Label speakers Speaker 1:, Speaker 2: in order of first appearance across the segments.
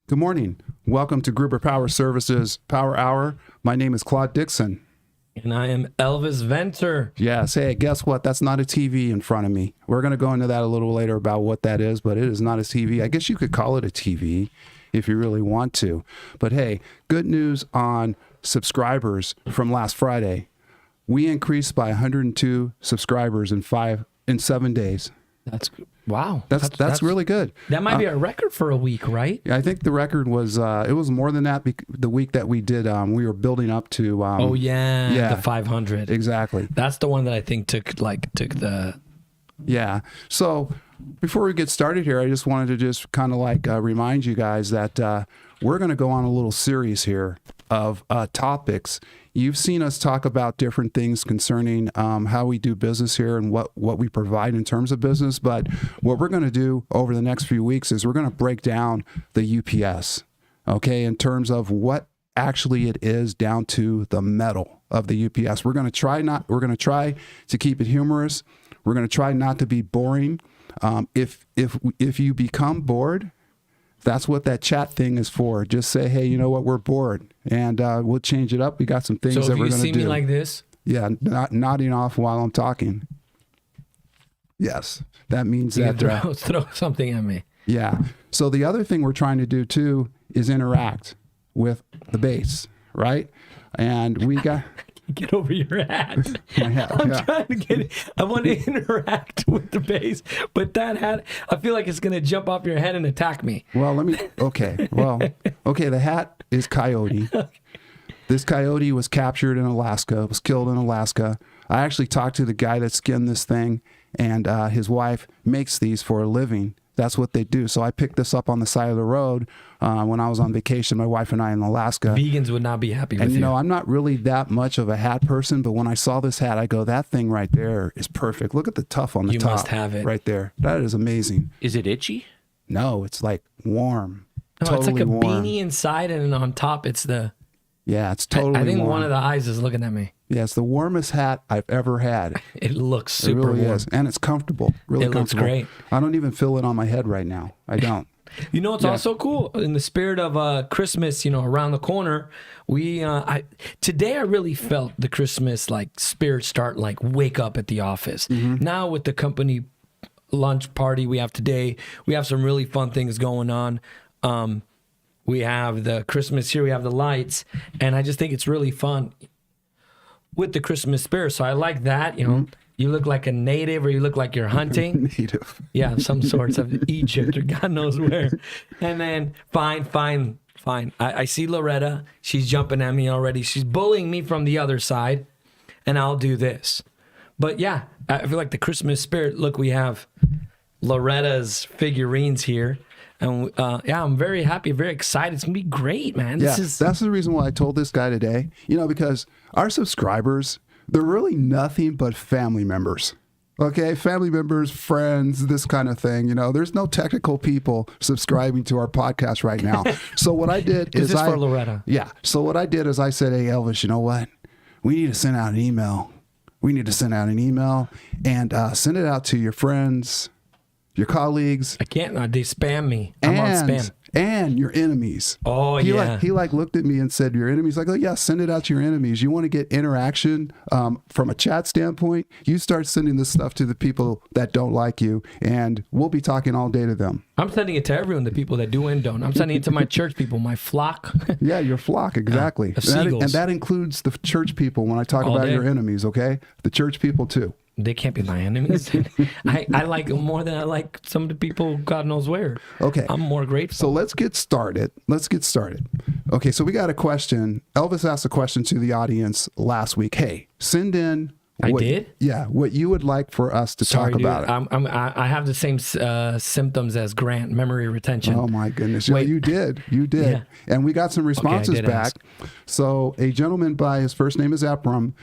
Speaker 1: Good morning. Welcome to Gruber Power Services Power Hour. My name is Claude Dixon.
Speaker 2: And I am Elvis Venter.
Speaker 1: Yes. Hey, guess what? That's not a TV in front of me. We're going to go into that a little later about what that is, but it is not a TV. I guess you could call it a TV if you really want to. But hey, good news on subscribers from last Friday. We increased by 102 subscribers in 7 days.
Speaker 2: That's wow.
Speaker 1: That's really good.
Speaker 2: That might be a record for a week, right?
Speaker 1: I think the record was it was more than that. The week that we did, we were building up to.
Speaker 2: The 500.
Speaker 1: Exactly.
Speaker 2: That's the one that I think took the.
Speaker 1: Yeah. So before we get started here, I just wanted to kind of remind you guys that we're going to go on a little series here of topics. You've seen us talk about different things concerning how we do business here and what we provide in terms of business. But what we're going to do over the next few weeks is we're going to break down the UPS, okay, in terms of what actually it is down to the metal of the UPS. We're going to try to keep it humorous. We're going to try not to be boring. If you become bored, that's what that chat thing is for. Just say, hey, you know what? We're bored, and we'll change it up. We got some things that we're going to do. So if you see me like this? Yeah, nodding off while I'm talking. Yes, that means
Speaker 2: you throw something at me.
Speaker 1: Yeah. So the other thing we're trying to do too is interact with the base, right? And we got.
Speaker 2: Get over your hat.
Speaker 1: I'm
Speaker 2: trying to get it. I want to interact with the base, but that hat, I feel like it's going to jump off your head and attack me.
Speaker 1: Well, the hat is Coyote. This coyote was captured in Alaska, was killed in Alaska. I actually talked to the guy that skinned this thing, and his wife makes these for a living. That's what they do. So I picked this up on the side of the road when I was on vacation, my wife and I in Alaska.
Speaker 2: Vegans would not be happy with you.
Speaker 1: And, you know, I'm not really that much of a hat person, but when I saw this hat, I go, that thing right there is perfect. Look at the tuff on the top.
Speaker 2: You must have it.
Speaker 1: Right there. That is amazing.
Speaker 3: Is it itchy?
Speaker 1: No, it's like warm.
Speaker 2: No,
Speaker 1: totally
Speaker 2: it's like a
Speaker 1: warm.
Speaker 2: beanie inside, and on top it's the...
Speaker 1: Yeah, it's totally
Speaker 2: I think
Speaker 1: warm.
Speaker 2: One of the eyes is looking at me.
Speaker 1: Yeah, it's the warmest hat I've ever had.
Speaker 2: It looks super
Speaker 1: it really
Speaker 2: warm.
Speaker 1: Is. And it's comfortable. Really comfortable.
Speaker 2: It looks great.
Speaker 1: I don't even feel it on my head right now. I don't.
Speaker 2: You know, it's also cool in the spirit of Christmas, you know, around the corner. Today I really felt the Christmas spirit start wake up at the office. Mm-hmm. Now with the company lunch party we have today, we have some really fun things going on. We have the Christmas here, we have the lights, and I just think it's really fun with the Christmas spirit. So I like that, you know. Mm-hmm. You look like a native, or you look like you're hunting.
Speaker 1: Native.
Speaker 2: Yeah, some sorts of Egypt or God knows where. And then, fine. I see Loretta. She's jumping at me already. She's bullying me from the other side, and I'll do this. But yeah, I feel like the Christmas spirit. Look, we have Loretta's figurines here. And I'm very happy, very excited. It's going to be great, man.
Speaker 1: That's the reason why I told this guy today, you know, because our subscribers, they're really nothing but family members. Okay, family members, friends, this kind of thing. You know, there's no technical people subscribing to our podcast right now. So what I did is
Speaker 2: this for Loretta.
Speaker 1: Yeah. So what I did is I said, hey, Elvis, you know what? We need to send out an email. And send it out to your friends, your colleagues.
Speaker 2: I can't. They spam me. I'm on spam.
Speaker 1: And your enemies.
Speaker 2: Oh,
Speaker 1: he
Speaker 2: yeah.
Speaker 1: He looked at me and said, your enemies? Like, oh, yeah, send it out to your enemies. You want to get interaction from a chat standpoint? You start sending this stuff to the people that don't like you, and we'll be talking all day to them.
Speaker 2: I'm sending it to everyone, the people that do and don't. I'm sending it to my church people, my flock.
Speaker 1: Yeah, your flock, exactly. And that includes the church people when I talk about your enemies, okay? The church people, too.
Speaker 2: They can't be my enemies. I like them more than I like some of the people God knows where.
Speaker 1: Okay.
Speaker 2: I'm more grateful.
Speaker 1: So let's get started. Okay, so we got a question. Elvis asked a question to the audience last week. Hey, send in...
Speaker 2: did?
Speaker 1: Yeah, what you would like for us to talk about it.
Speaker 2: I have the same symptoms as Grant, memory retention.
Speaker 1: Oh my goodness! Wait. You did, yeah. And we got some responses back. So a gentleman by his first name is Epram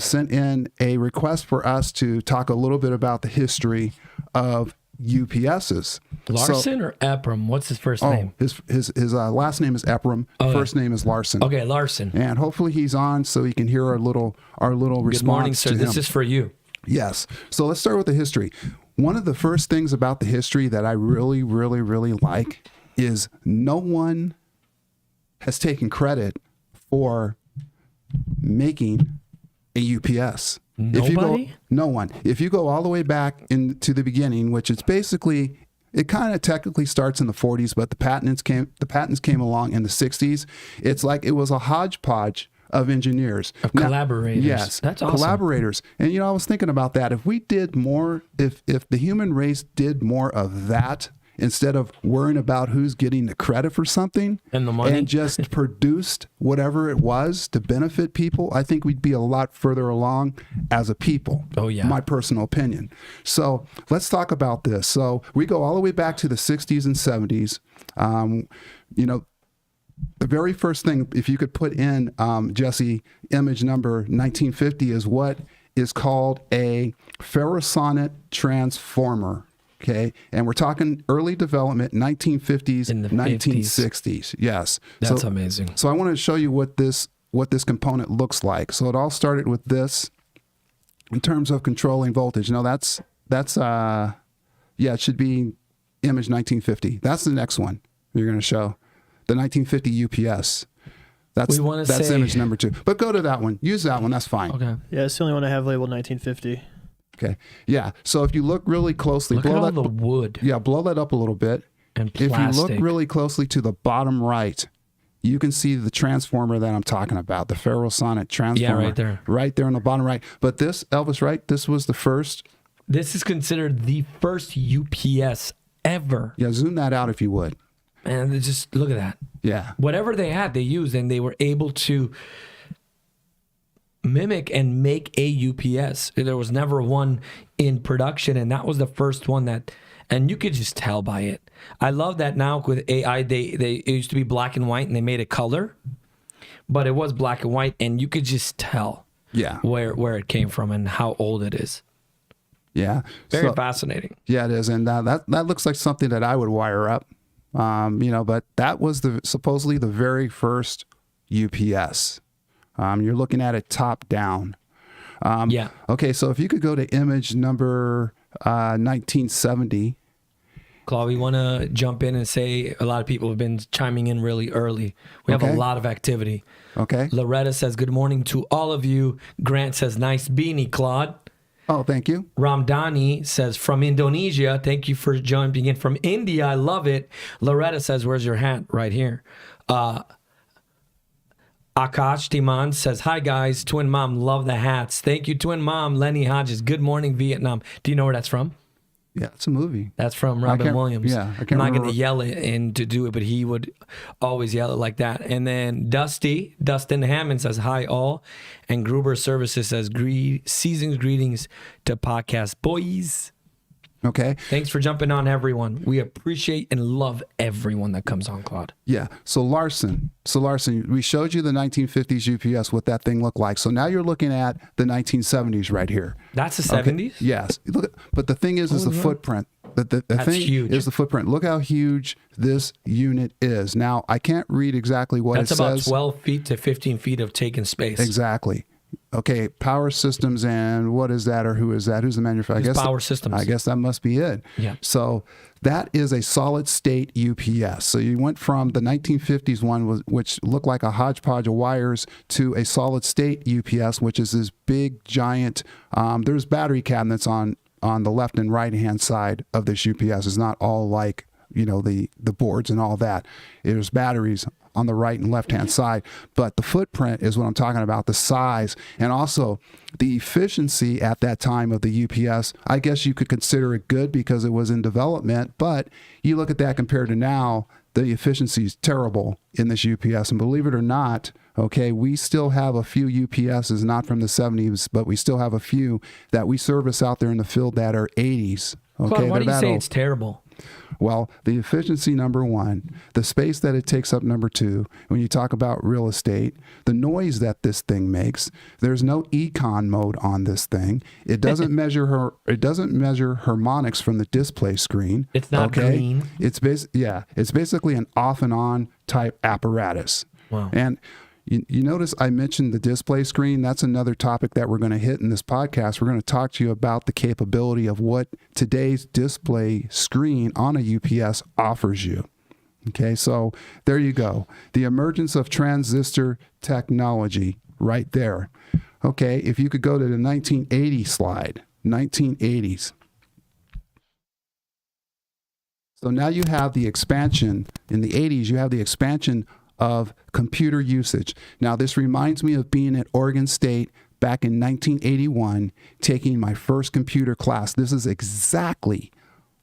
Speaker 1: sent in a request for us to talk a little bit about the history of UPSs.
Speaker 2: Larson or Epram? What's his first name?
Speaker 1: His last name is Epram. First name is Larson.
Speaker 2: Okay, Larson.
Speaker 1: And hopefully he's on so he can hear our little response.
Speaker 2: Good morning, sir.
Speaker 1: To him.
Speaker 2: This is for you.
Speaker 1: Yes. So let's start with the history. One of the first things about the history that I really, really, really like is no one has taken credit for making a UPS.
Speaker 2: Nobody?
Speaker 1: No one. If you go all the way back into the beginning, which it's basically, it kind of technically starts in the 40s, but the patents came along in the 60s. It's like it was a hodgepodge of engineers.
Speaker 2: Of collaborators.
Speaker 1: Yes.
Speaker 2: That's awesome.
Speaker 1: Collaborators. And I was thinking about that. If we did more, if the human race did more of that, instead of worrying about who's getting the credit for something
Speaker 2: And the money.
Speaker 1: and just produced whatever it was to benefit people, I think we'd be a lot further along as a people.
Speaker 2: Oh, yeah.
Speaker 1: My personal opinion. So let's talk about this. So we go all the way back to the 60s and 70s. The very first thing, if you could put in, Jesse, image number 1950 is what is called a ferrosonic transformer. Okay, and we're talking early development, 1950s,
Speaker 2: In the
Speaker 1: 1960s. Yes,
Speaker 2: That's amazing.
Speaker 1: So I want to show you what this component looks like. So it all started with this, in terms of controlling voltage. It should be image 1950. That's the next one you're going to show, the 1950 UPS. That's image number 2. But go to that one. Use that one. That's fine.
Speaker 2: Okay.
Speaker 3: Yeah, it's the only one I have labeled 1950.
Speaker 1: Okay. Yeah. So if you look really closely,
Speaker 2: Look at all the wood
Speaker 1: blow that up a little bit.
Speaker 2: and
Speaker 1: If
Speaker 2: plastic.
Speaker 1: you look really closely to the bottom right, you can see the transformer that I'm talking about, the ferrosonic transformer.
Speaker 2: Yeah, right there.
Speaker 1: Right there in the bottom right. But this, Elvis, right? This was the first.
Speaker 2: This is considered the first UPS ever.
Speaker 1: Yeah, zoom that out if you would.
Speaker 2: And just look at that.
Speaker 1: Yeah.
Speaker 2: Whatever they had, they used, and they were able to mimic and make a UPS. There was never one in production, and that was the first one that, and you could just tell by it. I love that now with AI, it used to be black and white, and they made it color, but it was black and white, and you could just tell where it came from and how old it is.
Speaker 1: Yeah.
Speaker 2: Very fascinating.
Speaker 1: Yeah, it is. And that looks like something that I would wire up, but that was supposedly the very first UPS. You're looking at it top down.
Speaker 2: Yeah.
Speaker 1: Okay, so if you could go to image number 1970.
Speaker 2: Claude, we want to jump in and say a lot of people have been chiming in really early. We have a lot of activity.
Speaker 1: Okay.
Speaker 2: Loretta says, good morning to all of you. Grant says, nice beanie, Claude.
Speaker 1: Oh, thank you.
Speaker 2: Ramdani says, from Indonesia. Thank you for jumping in from India. I love it. Loretta says, where's your hat? Right here. Akash Timan says, hi guys, Twin Mom, love the hats. Thank you, Twin Mom. Lenny Hodges, good morning, Vietnam. Do you know where that's from?
Speaker 1: Yeah, it's a movie.
Speaker 2: That's from Robin Williams.
Speaker 1: Yeah, I can't
Speaker 2: I'm not
Speaker 1: remember.
Speaker 2: going to yell it and to do it, but he would always yell it like that. And then Dustin Hammond says, hi all. And Gruber Services says, season's greetings to podcast boys.
Speaker 1: Okay.
Speaker 2: Thanks for jumping on, everyone. We appreciate and love everyone that comes on, Claude.
Speaker 1: Yeah. So Larson, we showed you the 1950s UPS, what that thing looked like. So now you're looking at the 1970s right here.
Speaker 2: That's the 70s?
Speaker 1: Yes. But the thing is the footprint. The thing
Speaker 2: huge.
Speaker 1: is the footprint. Look how huge this unit is. Now, I can't read exactly what it says.
Speaker 2: That's about 12 feet to 15 feet of taking space.
Speaker 1: Exactly. Okay, Power Systems, and what is that, or who is that? Who's the manufacturer?
Speaker 2: Power Systems.
Speaker 1: I guess that must be it.
Speaker 2: Yeah.
Speaker 1: So that is a solid state UPS. So you went from the 1950s one, which looked like a hodgepodge of wires, to a solid state UPS, which is this big giant. There's battery cabinets on the left and right hand side of this UPS. It's not all like the boards and all that. There's batteries on the right and left hand side, but the footprint is what I'm talking about, the size, and also the efficiency at that time of the UPS. I guess you could consider it good because it was in development, but you look at that compared to now, the efficiency is terrible in this UPS. And believe it or not, okay, we still have a few UPSs, not from the 70s, but we still have a few that we service out there in the field that are 80s. Okay,
Speaker 2: Claude, why do you say
Speaker 1: old.
Speaker 2: it's terrible?
Speaker 1: Well, the efficiency, number one, the space that it takes up, number two, when you talk about real estate, the noise that this thing makes, there's no econ mode on this thing. It doesn't measure harmonics from the display screen.
Speaker 2: It's not green.
Speaker 1: It's basically an off and on type apparatus.
Speaker 2: Wow.
Speaker 1: And you notice I mentioned the display screen. That's another topic that we're going to hit in this podcast. We're going to talk to you about the capability of what today's display screen on a UPS offers you. Okay, so there you go. The emergence of transistor technology right there. Okay, if you could go to the 1980 slide, 1980s. So now you have the expansion. In the 80s, you have the expansion of computer usage. Now, this reminds me of being at Oregon State back in 1981, taking my first computer class. This is exactly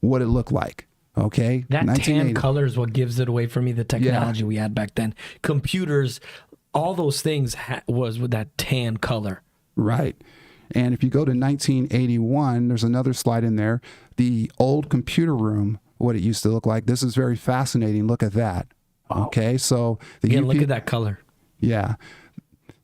Speaker 1: what it looked like. Okay,
Speaker 2: that tan color is what gives it away for me. The technology we had back then, computers, all those things was with that tan color.
Speaker 1: Right. And if you go to 1981, there's another slide in there. The old computer room, what it used to look like. This is very fascinating. Look at that. Okay, so
Speaker 2: look at that color.
Speaker 1: Yeah.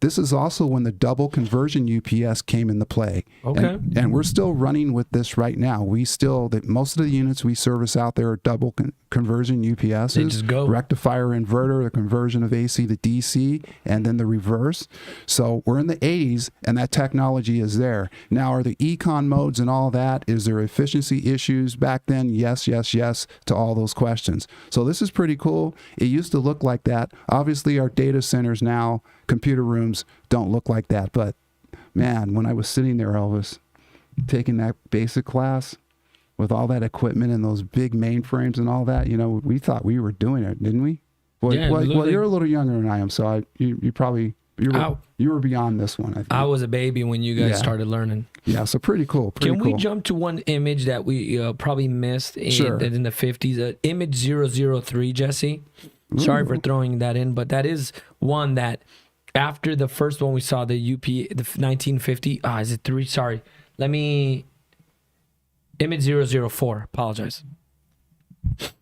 Speaker 1: This is also when the double conversion UPS came into play.
Speaker 2: Okay.
Speaker 1: And we're still running with this right now. Most of the units we service out there are double conversion UPSs.
Speaker 2: They just go.
Speaker 1: Rectifier inverter, the conversion of AC to DC, and then the reverse. So we're in the 80s, and that technology is there. Now, are the econ modes and all that, is there efficiency issues back then? Yes, yes, yes to all those questions. So this is pretty cool. It used to look like that. Obviously, our data centers now, computer rooms don't look like that. But man, when I was sitting there, Elvis, taking that basic class with all that equipment and those big mainframes and all that, we thought we were doing it, didn't we? Well, you're a little younger than I am, so you were beyond this one, I think.
Speaker 2: I was a baby when you guys started learning.
Speaker 1: Yeah, so pretty cool.
Speaker 2: Can we jump to one image that we probably missed in the 50s? Image 003, Jesse. Sorry for throwing that in, but that is one that after the first one we saw, the 1950, is it 3? Sorry. Image 004, apologize.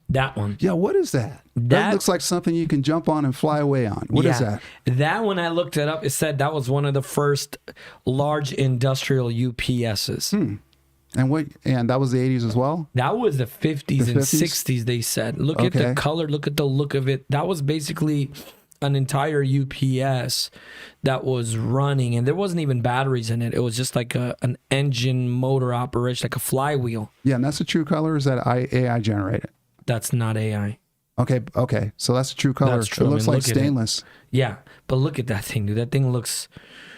Speaker 2: That one.
Speaker 1: Yeah, what is that? That looks like something you can jump on and fly away on. What is that?
Speaker 2: That one, I looked it up. It said that was one of the first large industrial UPSs.
Speaker 1: And that was the 80s as well?
Speaker 2: That was the 50s and 60s, they said. Look at the color, look at the look of it. That was basically an entire UPS that was running, and there wasn't even batteries in it. It was just like an engine motor operation, like a flywheel.
Speaker 1: Yeah, and that's the true color, or is that AI generated?
Speaker 2: That's not AI.
Speaker 1: Okay. So that's the true color.
Speaker 2: That's true.
Speaker 1: It looks like stainless.
Speaker 2: Yeah, but look at that thing, dude. That thing looks...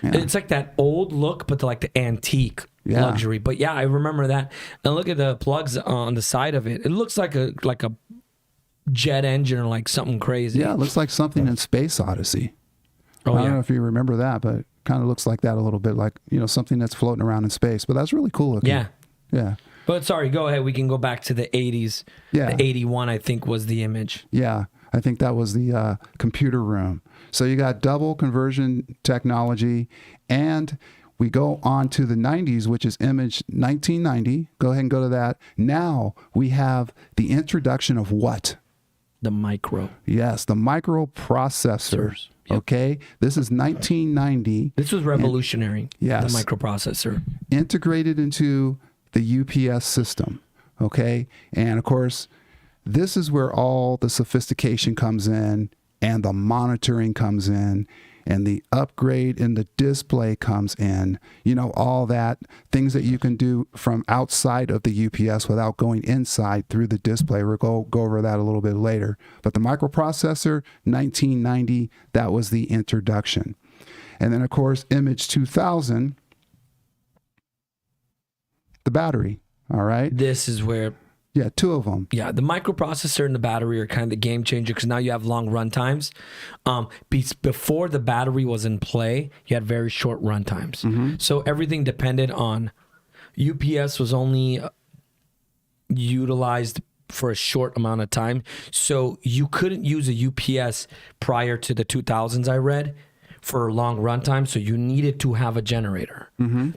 Speaker 2: Yeah. It's like that old look, but like the antique luxury. But yeah, I remember that. And look at the plugs on the side of it. It looks like a jet engine or like something crazy.
Speaker 1: Yeah, it looks like something in Space Odyssey.
Speaker 2: I
Speaker 1: don't know if you remember that, but it kind of looks like that a little bit, like, something that's floating around in space. But that's really cool looking. Yeah.
Speaker 2: But sorry, go ahead. We can go back to the 80s.
Speaker 1: Yeah.
Speaker 2: The 81, I think, was the image.
Speaker 1: Yeah, I think that was the computer room. So you got double conversion technology, and we go on to the 90s, which is image 1990. Go ahead and go to that. Now we have the introduction of what?
Speaker 2: The micro.
Speaker 1: Yes, the microprocessor.
Speaker 2: Yep.
Speaker 1: Okay, this is 1990.
Speaker 2: This was revolutionary.
Speaker 1: Yes.
Speaker 2: The microprocessor.
Speaker 1: Integrated into the UPS system. Okay, and of course, this is where all the sophistication comes in, and the monitoring comes in, and the upgrade in the display comes in, all that, things that you can do from outside of the UPS without going inside through the display. We'll go over that a little bit later. But the microprocessor, 1990, that was the introduction. And then, of course, image 2000, the battery, all right?
Speaker 2: This is where...
Speaker 1: Yeah, two of them.
Speaker 2: Yeah, the microprocessor and the battery are kind of the game changer because now you have long run times. Before the battery was in play, you had very short run times. So everything depended on... UPS was only utilized for a short amount of time. So you couldn't use a UPS prior to the 2000s, I read, for long run time, so you needed to have a generator.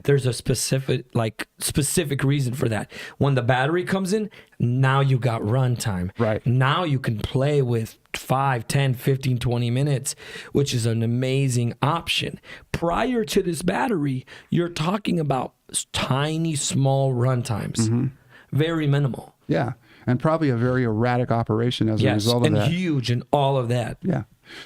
Speaker 2: There's a specific reason for that. When the battery comes in, now you got run time.
Speaker 1: Right.
Speaker 2: Now you can play with 5, 10, 15, 20 minutes, which is an amazing option. Prior to this battery, you're talking about tiny, small run times. Very minimal.
Speaker 1: Yeah, and probably a very erratic operation as a result of that.
Speaker 2: And huge and all of that.
Speaker 1: Yeah.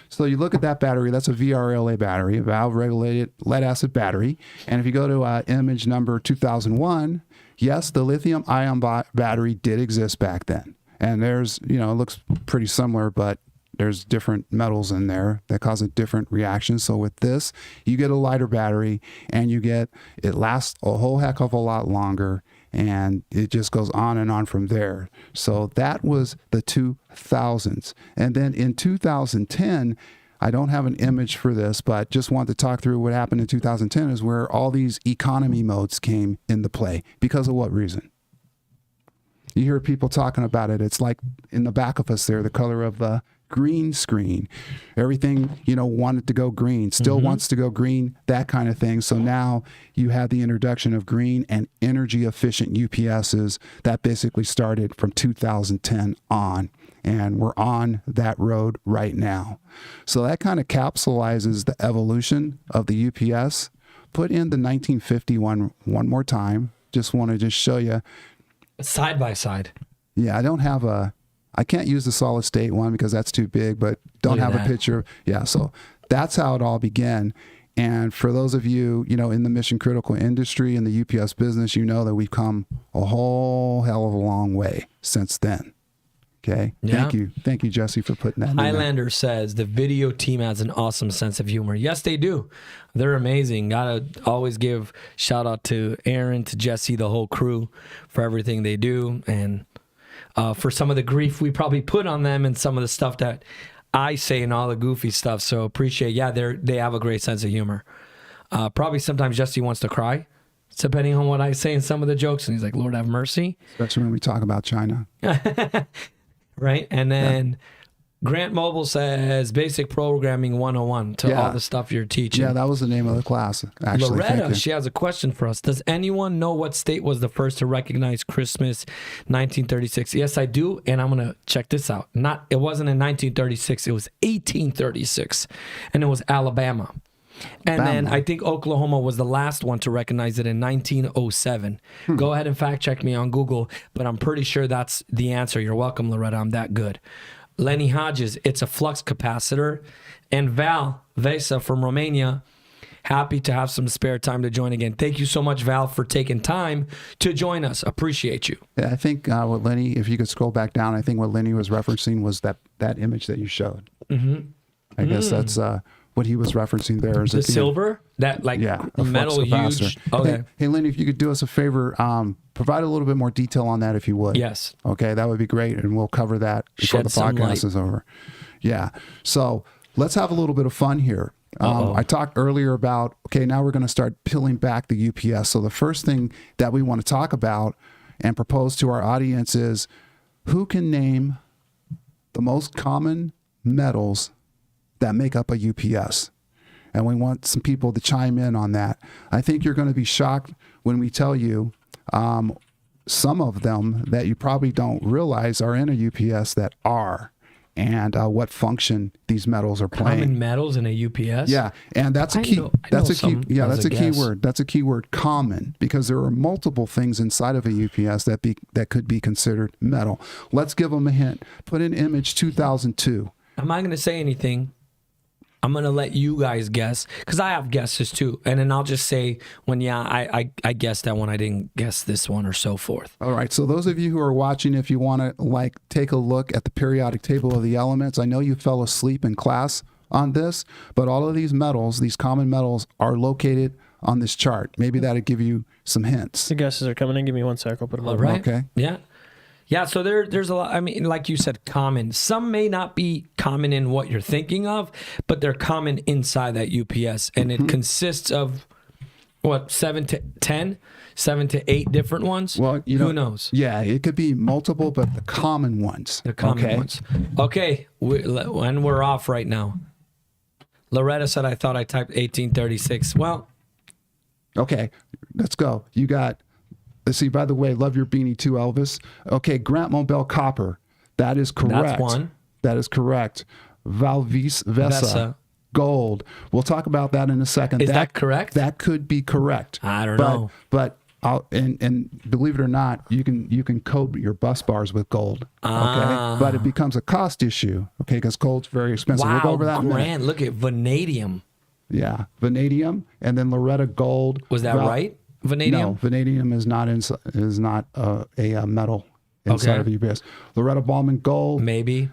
Speaker 1: So you look at that battery, that's a VRLA battery, a valve-regulated lead-acid battery. And if you go to image number 2001, yes, the lithium-ion battery did exist back then. And there's, it looks pretty similar, but there's different metals in there that cause a different reaction. So with this, you get a lighter battery, and it lasts a whole heck of a lot longer, and it just goes on and on from there. So that was the 2000s. And then in 2010, I don't have an image for this, but just wanted to talk through what happened in 2010 is where all these economy modes came into play. Because of what reason? You hear people talking about it. It's like in the back of us there, the color of the green screen. Everything, wanted to go green, still wants to go green, that kind of thing. So now you have the introduction of green and energy efficient UPSs that basically started from 2010 on. And we're on that road right now. So that kind of capsulizes the evolution of the UPS. Put in the 1951 one more time. Just want to show you.
Speaker 2: Side by side.
Speaker 1: Yeah, I can't use the solid state one because that's too big, but don't have a picture. Yeah, so that's how it all began. And for those of you, in the mission critical industry, in the UPS business, that we've come a whole hell of a long way since then. Okay.
Speaker 2: Yeah.
Speaker 1: Thank you, Jesse, for putting that in there.
Speaker 2: Highlander says the video team has an awesome sense of humor. Yes, they do. They're amazing. Gotta always give shout out to Aaron, to Jesse, the whole crew for everything they do, and for some of the grief we probably put on them and some of the stuff that I say and all the goofy stuff. So appreciate. Yeah, they have a great sense of humor. Probably sometimes Jesse wants to cry, depending on what I say in some of the jokes, and he's like, "Lord have mercy."
Speaker 1: Especially when we talk about China.
Speaker 2: Right. And then Grant Mobile says basic programming 101 to all the stuff you're teaching.
Speaker 1: Yeah, that was the name of the class, actually.
Speaker 2: Loretta, she has a question for us. Does anyone know what state was the first to recognize Christmas 1936? Yes, I do. And I'm going to check this out. It wasn't in 1936. It was 1836. And it was Alabama. And then I think Oklahoma was the last one to recognize it in 1907. Go ahead and fact check me on Google, but I'm pretty sure that's the answer. You're welcome, Loretta. I'm that good. Lenny Hodges, it's a flux capacitor. And Val Vesa from Romania, happy to have some spare time to join again. Thank you so much, Val, for taking time to join us. Appreciate you.
Speaker 1: Yeah, I think what Lenny, if you could scroll back down, I think what Lenny was referencing was that image that you showed. I guess that's what he was referencing there. Is
Speaker 2: the silver? That metal huge. Okay.
Speaker 1: Hey, Lenny, if you could do us a favor, provide a little bit more detail on that if you would.
Speaker 2: Yes.
Speaker 1: Okay, that would be great, and we'll cover that before the podcast is over. Yeah. So let's have a little bit of fun here. I talked earlier about, now we're going to start peeling back the UPS. So the first thing that we want to talk about and propose to our audience is, who can name the most common metals that make up a UPS? And we want some people to chime in on that. I think you're going to be shocked when we tell you some of them that you probably don't realize are in a UPS that are, and what function these metals are playing.
Speaker 2: Common metals in a UPS?
Speaker 1: Yeah, and that's a key. That's a key. Yeah, that's a key word. That's a key word, common, because there are multiple things inside of a UPS that could be considered metal. Let's give them a hint. Put in image 2002.
Speaker 2: I'm not going to say anything. I'm going to let you guys guess, because I have guesses too. And then I'll just say when, I guessed that one, I didn't guess this one, or so forth. All
Speaker 1: right. So those of you who are watching, if you want to take a look at the periodic table of the elements, I know you fell asleep in class on this, but all of these metals, these common metals, are located on this chart. Maybe that'll give you some hints.
Speaker 3: The guesses are coming in. Give me 1 sec. I'll put them
Speaker 2: all
Speaker 3: up.
Speaker 2: right.
Speaker 1: Okay.
Speaker 2: Yeah. Yeah, so there's a lot. I mean, like you said, common. Some may not be common in what you're thinking of, but they're common inside that UPS. And it consists of, 7 to 8 different ones?
Speaker 1: Well,
Speaker 2: who knows?
Speaker 1: Yeah, it could be multiple, but the common ones.
Speaker 2: The common ones. Okay, and we're off right now. Loretta said, I thought I typed 1836. Well.
Speaker 1: Okay, let's go. You got... Let's see, by the way, love your beanie too, Elvis. Okay, Grant Mobile copper. That is correct.
Speaker 2: That's one.
Speaker 1: That is correct. Vesa. Gold. We'll talk about that in a second.
Speaker 2: Is that correct?
Speaker 1: That could be correct.
Speaker 2: I don't know.
Speaker 1: But and believe it or not, you can coat your bus bars with gold. Okay, but it becomes a cost issue. Okay, because gold's very expensive.
Speaker 2: Wow,
Speaker 1: we'll go over that in a minute.
Speaker 2: Look at vanadium.
Speaker 1: Yeah, vanadium, and then Loretta gold.
Speaker 2: Was that right? Vanadium?
Speaker 1: No, vanadium is not a metal. inside
Speaker 2: Okay.
Speaker 1: of a UPS. Loretta Ballman gold,
Speaker 2: Maybe.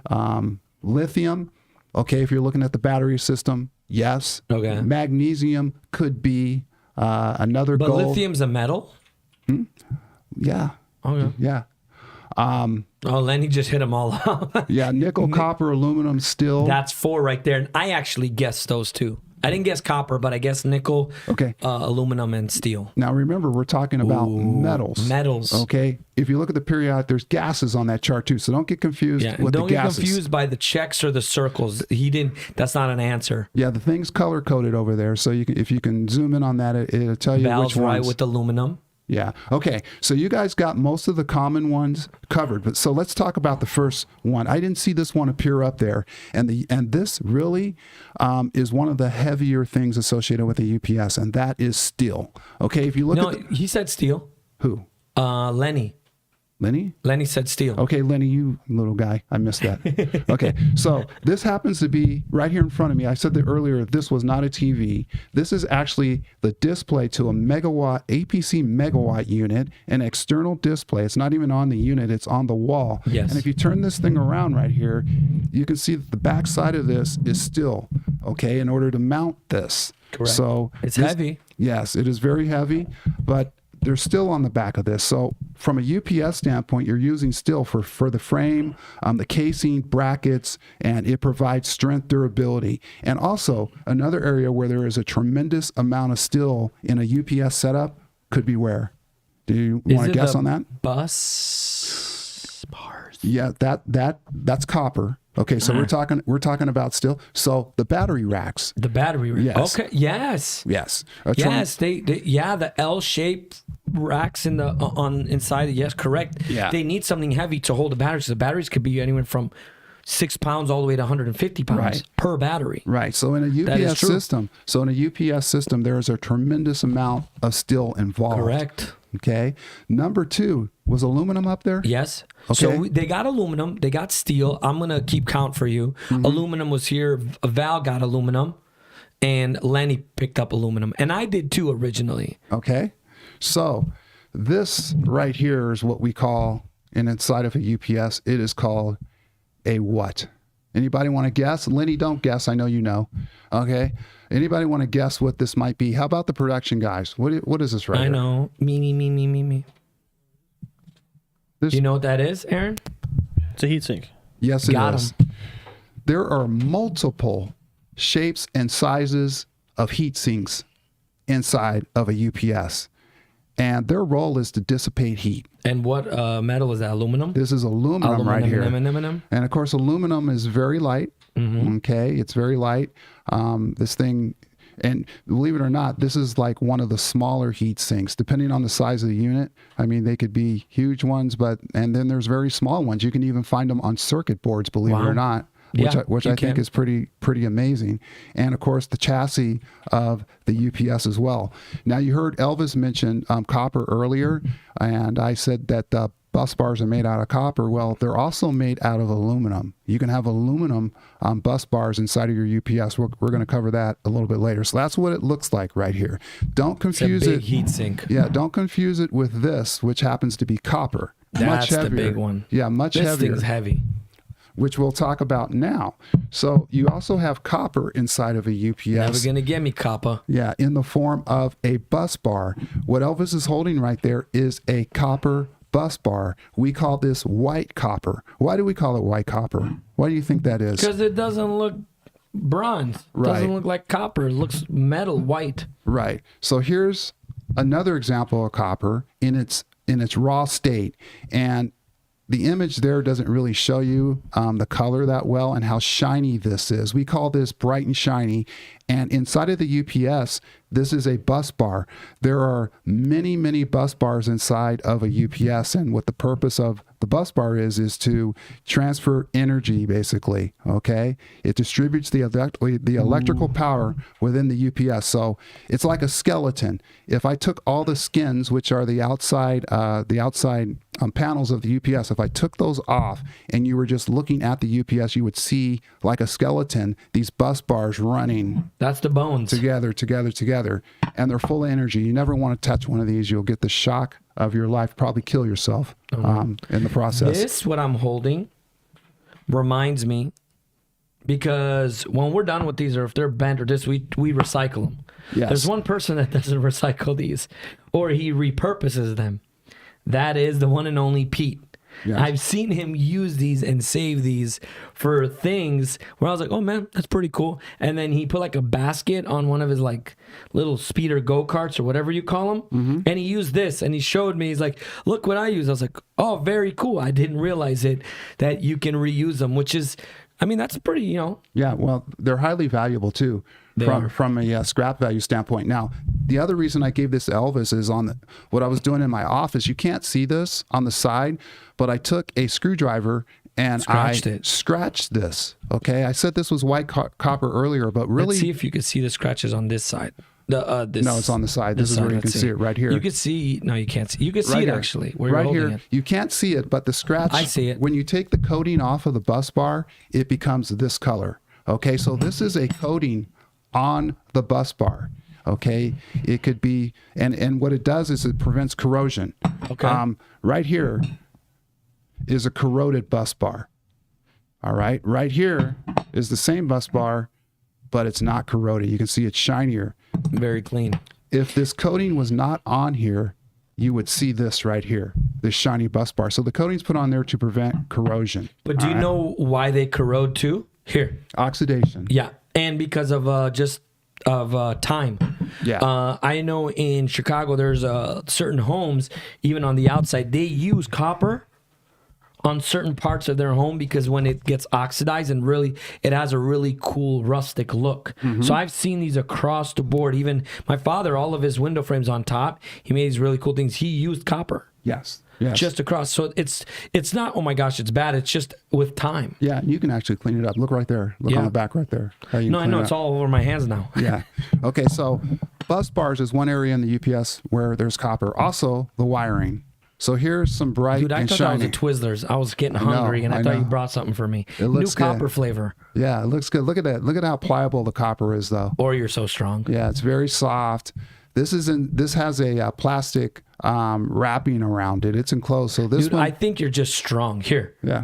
Speaker 1: lithium. Okay, if you're looking at the battery system, yes.
Speaker 2: Okay.
Speaker 1: Magnesium could be another
Speaker 2: But
Speaker 1: gold.
Speaker 2: lithium's a metal?
Speaker 1: Yeah,
Speaker 2: Okay.
Speaker 1: yeah.
Speaker 2: Oh, Lenny just hit them all out.
Speaker 1: Yeah, nickel, copper, aluminum, steel.
Speaker 2: That's 4 right there. And I actually guessed those 2. I didn't guess copper, but I guessed nickel,
Speaker 1: Okay.
Speaker 2: aluminum, and steel.
Speaker 1: Now remember, we're talking about metals.
Speaker 2: Metals.
Speaker 1: Okay. If you look at the periodic, there's gases on that chart too. So don't get confused
Speaker 2: Yeah,
Speaker 1: with
Speaker 2: don't
Speaker 1: the
Speaker 2: get
Speaker 1: gases.
Speaker 2: confused by the checks or the circles. He didn't. That's not an answer.
Speaker 1: Yeah, the thing's color coded over there. So you can, if you can zoom in on that, it'll tell you
Speaker 2: Valves
Speaker 1: which
Speaker 2: right
Speaker 1: ones.
Speaker 2: with aluminum.
Speaker 1: Yeah. Okay. So you guys got most of the common ones covered. But so let's talk about the first one. I didn't see this one appear up there, and this really is one of the heavier things associated with a UPS, and that is steel. Okay. If you look
Speaker 2: No,
Speaker 1: at
Speaker 2: he said steel.
Speaker 1: who,
Speaker 2: Lenny.
Speaker 1: Lenny?
Speaker 2: Lenny said steel.
Speaker 1: Okay, Lenny, you little guy. I missed that. Okay, so this happens to be right here in front of me. I said that earlier, this was not a TV. This is actually the display to a Megawatt, APC Megawatt unit, an external display. It's not even on the unit, it's on the wall.
Speaker 2: Yes.
Speaker 1: And if you turn this thing around right here, you can see that the back side of this is still, okay, in order to mount this.
Speaker 2: Correct.
Speaker 1: So
Speaker 2: It's
Speaker 1: this-
Speaker 2: heavy.
Speaker 1: Yes, it is very heavy, but they're still on the back of this. So from a UPS standpoint, you're using steel for the frame, the casing, brackets, and it provides strength, durability. And also another area where there is a tremendous amount of steel in a UPS setup could be where? Do you want to guess on that?
Speaker 2: Bus bars.
Speaker 1: Yeah, that's copper. Okay, so we're talking about steel. So the battery racks.
Speaker 2: The battery rack.
Speaker 1: Yes.
Speaker 2: Okay. Yes.
Speaker 1: Yes.
Speaker 2: Yes. They the L-shaped racks in the inside. Yes, correct.
Speaker 1: Yeah.
Speaker 2: They need something heavy to hold the batteries. The batteries could be anywhere from 6 pounds all the way to 150 pounds
Speaker 1: Right.
Speaker 2: per battery.
Speaker 1: Right. So in a
Speaker 2: That is
Speaker 1: UPS
Speaker 2: true.
Speaker 1: system, there is a tremendous amount of steel involved.
Speaker 2: Correct.
Speaker 1: Okay. Number 2, was aluminum up there?
Speaker 2: Yes.
Speaker 1: Okay.
Speaker 2: So they got aluminum. They got steel. I'm going to keep count for you.
Speaker 1: Mm-hmm.
Speaker 2: Aluminum was here. Val got aluminum. And Lenny picked up aluminum. And I did too originally.
Speaker 1: Okay. So this right here is what we call, and inside of a UPS, it is called a what? Anybody want to guess? Lenny, don't guess. I know you know. Okay. Anybody want to guess what this might be? How about the production guys? What is this right
Speaker 2: I
Speaker 1: here?
Speaker 2: know. Me.
Speaker 1: This-
Speaker 2: Do you know what that is, Aaron?
Speaker 3: It's a heatsink.
Speaker 1: Yes, it
Speaker 2: Got
Speaker 1: is. There are multiple shapes and sizes of heat sinks inside of a UPS, and their role is to dissipate heat.
Speaker 2: And what metal is that? Aluminum?
Speaker 1: This is aluminum right here.
Speaker 2: Aluminum.
Speaker 1: And of course, aluminum is very light. Okay, it's very light. This thing, and believe it or not, this is like one of the smaller heat sinks, depending on the size of the unit. I mean, they could be huge ones, and then there's very small ones. You can even find them on circuit boards, believe it
Speaker 2: Wow.
Speaker 1: or not.
Speaker 2: Yeah,
Speaker 1: Which
Speaker 2: you
Speaker 1: I think
Speaker 2: can.
Speaker 1: is pretty amazing. And of course, the chassis of the UPS as well. Now, you heard Elvis mention copper earlier, and I said that bus bars are made out of copper. Well, they're also made out of aluminum. You can have aluminum bus bars inside of your UPS. We're going to cover that a little bit later. So that's what it looks like right here. Don't
Speaker 2: It's a
Speaker 1: confuse
Speaker 2: big
Speaker 1: it.
Speaker 2: heat sink.
Speaker 1: Yeah, don't confuse it with this, which happens to be copper.
Speaker 2: That's
Speaker 1: much
Speaker 2: the
Speaker 1: heavier.
Speaker 2: big one.
Speaker 1: Yeah, much
Speaker 2: This
Speaker 1: heavier,
Speaker 2: thing's heavy.
Speaker 1: which we'll talk about now. So you also have copper inside of a UPS.
Speaker 2: Never gonna get me, copper.
Speaker 1: Yeah, in the form of a bus bar. What Elvis is holding right there is a copper bus bar. We call this white copper. Why do we call it white copper? Why do you think that is?
Speaker 2: Because it doesn't look bronze.
Speaker 1: Right.
Speaker 2: Doesn't look like copper. It looks metal, white.
Speaker 1: Right. So here's another example of copper in its raw state. And the image there doesn't really show you the color that well and how shiny this is. We call this bright and shiny. And inside of the UPS, this is a bus bar. There are many, many bus bars inside of a UPS. And what the purpose of the bus bar is to transfer energy, basically. Okay. It distributes the electrical power within the UPS. So it's like a skeleton. If I took all the skins, which are the outside panels of the UPS, if I took those off and you were just looking at the UPS, you would see like a skeleton, these bus bars running
Speaker 2: That's the bones.
Speaker 1: together. together, and they're full of energy. You never want to touch one of these. You'll get the shock of your life, probably kill yourself in the process.
Speaker 2: This, what I'm holding, reminds me, because when we're done with these, or if they're bent or this, we recycle them.
Speaker 1: Yes.
Speaker 2: There's one person that doesn't recycle these, or he repurposes them. That is the one and only Pete.
Speaker 1: Yes.
Speaker 2: I've seen him use these and save these for things where I was like, oh man, that's pretty cool. And then he put like a basket on one of his like little speeder go-karts or whatever you call them.
Speaker 1: Mm-hmm.
Speaker 2: And he used this and he showed me, he's like, look what I use. I was like, oh, very cool. I didn't realize it, that you can reuse them, which is, I mean, that's pretty, you know.
Speaker 1: Yeah, well, they're highly valuable too from a scrap value standpoint. Now, the other reason I gave this to Elvis is on what I was doing in my office. You can't see this on the side, but I took a screwdriver and scratched this. Okay, I said this was white copper earlier, but really,
Speaker 2: Let's see if you could see the scratches on this side.
Speaker 1: No, it's on the side. This is where you can see it right here.
Speaker 2: You can see. No, you can't see. You can see it actually. Where
Speaker 1: right
Speaker 2: you're
Speaker 1: here,
Speaker 2: holding it.
Speaker 1: you can't see it, but the scratch.
Speaker 2: I see it.
Speaker 1: When you take the coating off of the bus bar, it becomes this color. Okay, so this is a coating on the bus bar. Okay, it could be, and what it does is it prevents corrosion.
Speaker 2: Okay.
Speaker 1: Right here is a corroded bus bar. All right, right here is the same bus bar, but it's not corroded. You can see it's shinier.
Speaker 2: Very clean.
Speaker 1: If this coating was not on here, you would see this right here, this shiny bus bar. So the coating's put on there to prevent corrosion.
Speaker 2: But do you know why they corrode too? Here.
Speaker 1: Oxidation.
Speaker 2: Yeah, and because of time.
Speaker 1: Yeah.
Speaker 2: I know in Chicago there's certain homes, even on the outside, they use copper on certain parts of their home because when it gets oxidized and really, it has a really cool rustic look. So I've seen these across the board. Even my father, all of his window frames on top, he made these really cool things. He used copper.
Speaker 1: Yes. Yes.
Speaker 2: Just across. So it's not, oh my gosh, it's bad. It's just with time.
Speaker 1: Yeah, you can actually clean it up. Look right there. Look on the back right there.
Speaker 2: No, I know. It's all over my hands now.
Speaker 1: Yeah. Okay, so bus bars is one area in the UPS where there's copper. Also, the wiring. So here's some bright
Speaker 2: Dude, I
Speaker 1: and
Speaker 2: thought
Speaker 1: shiny.
Speaker 2: that was a Twizzlers. I was getting hungry, and I thought you brought something for me.
Speaker 1: It looks
Speaker 2: New copper
Speaker 1: good.
Speaker 2: flavor.
Speaker 1: Yeah, it looks good. Look at that. Look at how pliable the copper is, though.
Speaker 2: Or you're so strong.
Speaker 1: Yeah, it's very soft. This has a plastic wrapping around it. It's enclosed. So this
Speaker 2: Dude,
Speaker 1: one,
Speaker 2: I think you're just strong. Here.
Speaker 1: yeah,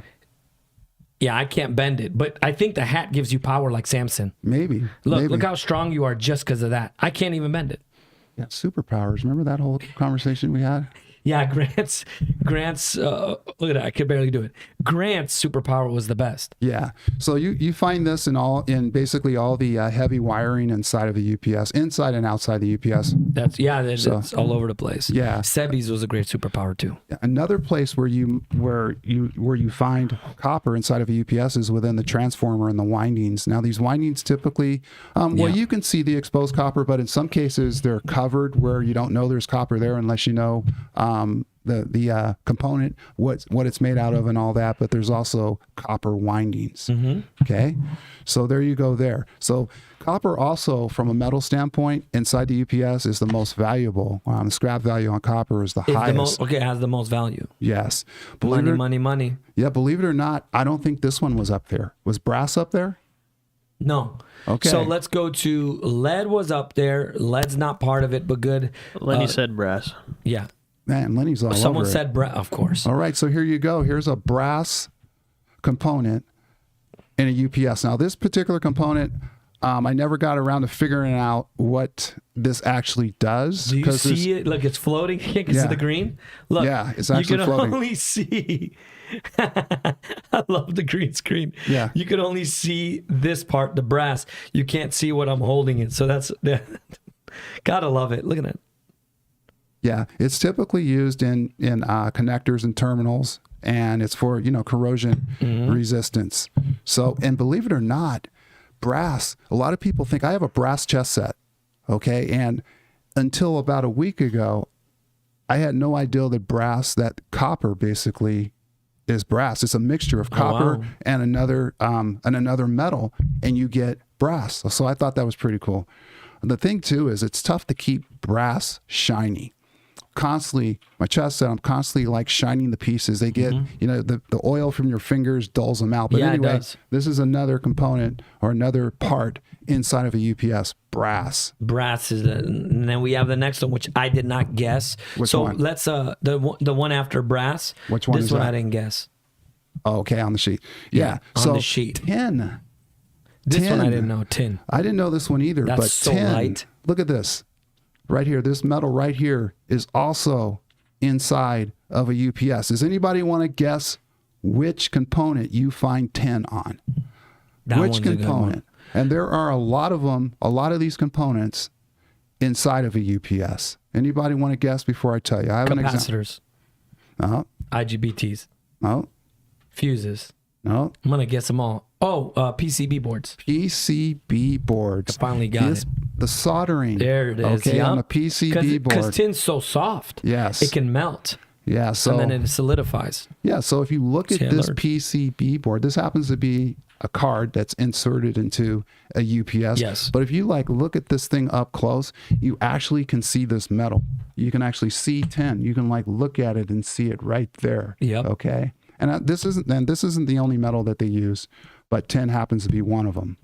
Speaker 2: Yeah, I can't bend it, but I think the hat gives you power like Samson.
Speaker 1: maybe.
Speaker 2: Look how strong you are just because of that. I can't even bend it.
Speaker 1: Yeah, superpowers. Remember that whole conversation we had?
Speaker 2: Yeah, Grant's, look at that, I could barely do it. Grant's superpower was the best.
Speaker 1: Yeah. So you find this in basically all the heavy wiring inside of the UPS, inside and outside the UPS.
Speaker 2: It's all over the place.
Speaker 1: Yeah.
Speaker 2: Sebi's was a great superpower too.
Speaker 1: Another place where you find copper inside of a UPS is within the transformer and the windings. Now these windings typically, you can see the exposed copper, but in some cases they're covered where you don't know there's copper there unless you know the component, what it's made out of and all that, but there's also copper windings. Okay, so there you go there. So copper also, from a metal standpoint, inside the UPS is the most valuable. The scrap value on copper is the highest.
Speaker 2: It has the most value.
Speaker 1: Yes.
Speaker 2: Money.
Speaker 1: Yeah, believe it or not, I don't think this one was up there. Was brass up there?
Speaker 2: No.
Speaker 1: Okay.
Speaker 2: So let's go to lead was up there. Lead's not part of it, but good.
Speaker 3: Lenny said brass.
Speaker 2: Yeah.
Speaker 1: Man, Lenny's all
Speaker 2: Someone
Speaker 1: over it.
Speaker 2: said brass, of course.
Speaker 1: All right, so here you go. Here's a brass component in a UPS. Now, this particular component, I never got around to figuring out what this actually does.
Speaker 2: Do you see it? Look, it's floating. You can't see the green. Look,
Speaker 1: yeah, it's actually
Speaker 2: you can
Speaker 1: floating.
Speaker 2: only see. I love the green screen.
Speaker 1: Yeah,
Speaker 2: you can only see this part, the brass. You can't see what I'm holding it. So that's gotta love it. Look at it.
Speaker 1: Yeah, it's typically used in connectors and terminals, and it's for corrosion resistance. So, and believe it or not, brass. A lot of people think I have a brass chess set, okay, and until about a week ago, I had no idea that copper basically is brass. It's a mixture of copper and another metal, and you get brass. So I thought that was pretty cool. And the thing too is it's tough to keep brass shiny. constantly, my chest said, I'm constantly like shining the pieces. They get, the oil from your fingers dulls them out. But
Speaker 2: Yeah, it
Speaker 1: anyway,
Speaker 2: does.
Speaker 1: this is another component or another part inside of a UPS, brass.
Speaker 2: Brass is, and then we have the next one, which I did not guess.
Speaker 1: Which
Speaker 2: so
Speaker 1: one?
Speaker 2: let's the one after brass.
Speaker 1: Which one
Speaker 2: This
Speaker 1: is
Speaker 2: one
Speaker 1: that?
Speaker 2: I didn't guess.
Speaker 1: Oh, okay, on the sheet. Yeah.
Speaker 2: on
Speaker 1: So
Speaker 2: the sheet.
Speaker 1: tin.
Speaker 2: This one I
Speaker 1: 10.
Speaker 2: didn't know. Tin.
Speaker 1: I didn't know this one either,
Speaker 2: That's
Speaker 1: but
Speaker 2: so
Speaker 1: 10.
Speaker 2: light.
Speaker 1: Look at this. Right here, this metal right here is also inside of a UPS. Does anybody want to guess which component you find 10 on?
Speaker 2: That
Speaker 1: Which
Speaker 2: one's a good one.
Speaker 1: component? And there are a lot of them, a lot of these components inside of a UPS. Anybody want to guess before I tell you? I have an example.
Speaker 2: Capacitors,
Speaker 1: No,
Speaker 2: IGBTs,
Speaker 1: no,
Speaker 2: fuses.
Speaker 1: no.
Speaker 2: I'm gonna guess them all. Oh, PCB boards.
Speaker 1: PCB boards.
Speaker 2: I finally got it.
Speaker 1: The soldering.
Speaker 2: There it is.
Speaker 1: Okay,
Speaker 2: yeah.
Speaker 1: on a PCB
Speaker 2: Because
Speaker 1: board.
Speaker 2: tin's so soft.
Speaker 1: Yes.
Speaker 2: It can melt.
Speaker 1: Yeah. So
Speaker 2: And then it solidifies.
Speaker 1: yeah. So if you look at
Speaker 2: See, I
Speaker 1: this
Speaker 2: learned.
Speaker 1: PCB board, this happens to be a card that's inserted into a UPS.
Speaker 2: Yes.
Speaker 1: But if you like look at this thing up close, you actually can see this metal. You can actually see tin. You can like look at it and see it right there.
Speaker 2: Yep.
Speaker 1: Okay. And this isn't the only metal that they use, but tin happens to be one of them.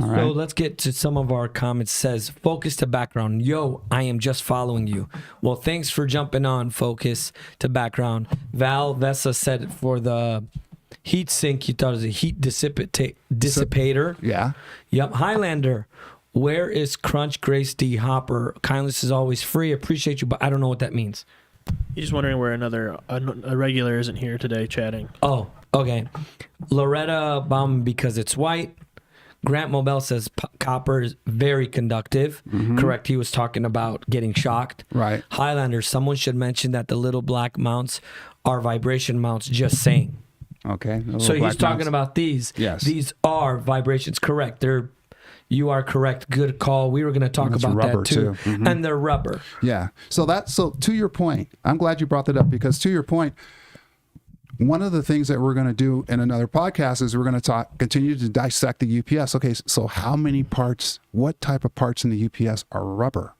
Speaker 1: All right.
Speaker 2: So let's get to some of our comments. Says focus to background. Yo, I am just following you. Well, thanks for jumping on focus to background. Val Vessa said for the heat sink, you thought it was a heat dissipator.
Speaker 1: Yeah.
Speaker 2: Yep. Highlander, where is Crunch Grace D Hopper? Kindness is always free. Appreciate you, but I don't know what that means.
Speaker 3: You're just wondering where a regular isn't here today chatting.
Speaker 2: Oh, okay. Loretta Baum, because it's white. Grant Mobile says copper is very conductive. Correct. He was talking about getting shocked.
Speaker 1: Right.
Speaker 2: Highlander, someone should mention that the little black mounts are vibration mounts, just saying.
Speaker 1: Okay.
Speaker 2: So he's talking about these.
Speaker 1: Yes.
Speaker 2: These are vibrations. Correct. You are correct. Good call. We were going to talk
Speaker 1: That's
Speaker 2: about
Speaker 1: rubber,
Speaker 2: that too.
Speaker 1: too.
Speaker 2: And they're rubber.
Speaker 1: Yeah. So to your point, I'm glad you brought that up because to your point, one of the things that we're going to do in another podcast is we're going to continue to dissect the UPS. Okay. So how many parts, what type of parts in the UPS are rubber?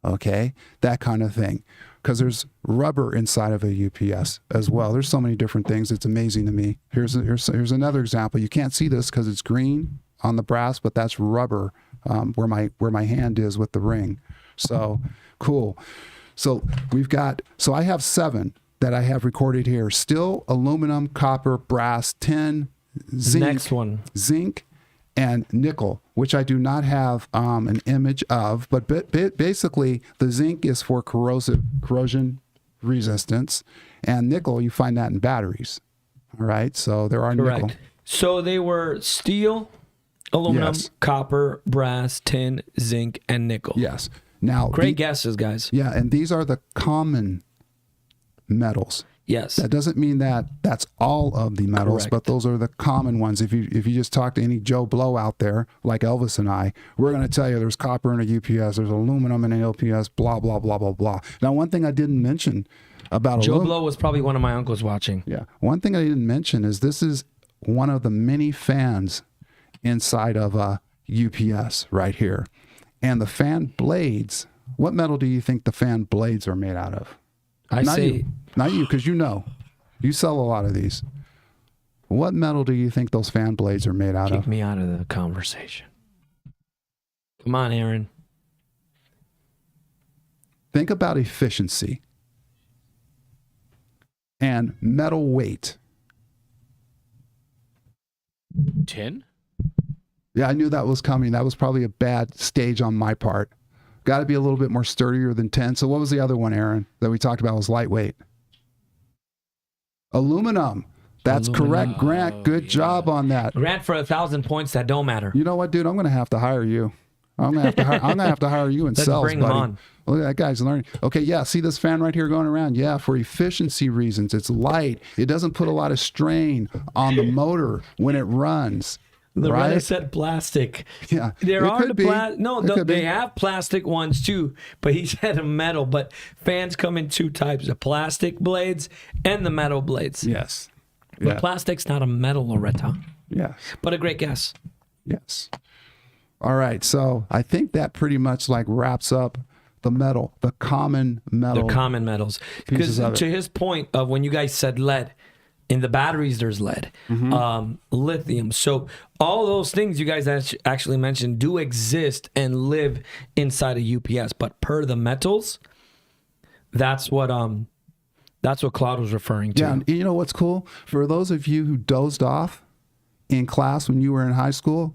Speaker 1: Okay. That kind of thing. Because there's rubber inside of a UPS as well. There's so many different things. It's amazing to me. Here's another example. You can't see this because it's green on the brass, but that's rubber where my hand is with the ring. So cool. So I have 7 that I have recorded here. Still aluminum, copper, brass, tin, zinc,
Speaker 2: Next one.
Speaker 1: zinc, and nickel, which I do not have an image of, but basically the zinc is for corrosion resistance, and nickel, you find that in batteries. All right, so there are
Speaker 2: Correct.
Speaker 1: nickel.
Speaker 2: So they were steel, aluminum,
Speaker 1: Yes.
Speaker 2: copper, brass, tin, zinc, and nickel.
Speaker 1: Yes. Now,
Speaker 2: Great guesses, guys.
Speaker 1: yeah, and these are the common metals.
Speaker 2: Yes.
Speaker 1: That doesn't mean that that's all of the metals,
Speaker 2: Correct.
Speaker 1: but those are the common ones. If you just talk to any Joe Blow out there, like Elvis and I, we're going to tell you there's copper in a UPS, there's aluminum in an LPS, blah, blah, blah, blah, blah. Now, one thing I didn't mention about
Speaker 2: Joe
Speaker 1: aluminum.
Speaker 2: Blow was probably one of my uncles watching.
Speaker 1: Yeah. One thing I didn't mention is this is one of the many fans inside of a UPS right here. And the fan blades, what metal do you think the fan blades are made out of? Not you, because you sell a lot of these. What metal do you think those fan blades are made out
Speaker 2: Kick
Speaker 1: of?
Speaker 2: me out of the conversation. Come on, Aaron.
Speaker 1: Think about efficiency and metal weight.
Speaker 4: Tin?
Speaker 1: Yeah, I knew that was coming. That was probably a bad stage on my part. Got to be a little bit more sturdier than tin. So what was the other one, Aaron, that we talked about was lightweight? Aluminum. That's
Speaker 2: Aluminum.
Speaker 1: correct, Grant. Good job on that.
Speaker 2: Grant for 1,000 points that don't matter.
Speaker 1: You know what, dude? I'm going to have to hire you. I'm going to have to hire you in
Speaker 2: Let's
Speaker 1: sales,
Speaker 2: bring 'em
Speaker 1: buddy.
Speaker 2: on.
Speaker 1: Look at that guy's learning. Okay, yeah. See this fan right here going around? Yeah, for efficiency reasons. It's light. It doesn't put a lot of strain on the motor when it runs.
Speaker 2: Loretta
Speaker 1: Right?
Speaker 2: said plastic.
Speaker 1: Yeah,
Speaker 2: There
Speaker 1: it
Speaker 2: are
Speaker 1: could
Speaker 2: the
Speaker 1: be.
Speaker 2: no,
Speaker 1: It could
Speaker 2: they
Speaker 1: be.
Speaker 2: have plastic ones too, but he said a metal. But fans come in 2 types: the plastic blades and the metal blades.
Speaker 1: Yes.
Speaker 2: But
Speaker 1: Yeah.
Speaker 2: plastic's not a metal, Loretta.
Speaker 1: Yes.
Speaker 2: But a great guess.
Speaker 1: Yes. All right. So I think that pretty much like wraps up the metal, the common metal.
Speaker 2: The common metals.
Speaker 1: Pieces
Speaker 2: Because
Speaker 1: of it.
Speaker 2: to his point of when you guys said lead, in the batteries there's lead, lithium. So all those things you guys actually mentioned do exist and live inside of UPS. But per the metals, that's what Claude was referring to.
Speaker 1: Yeah, and you know what's cool? For those of you who dozed off in class when you were in high school,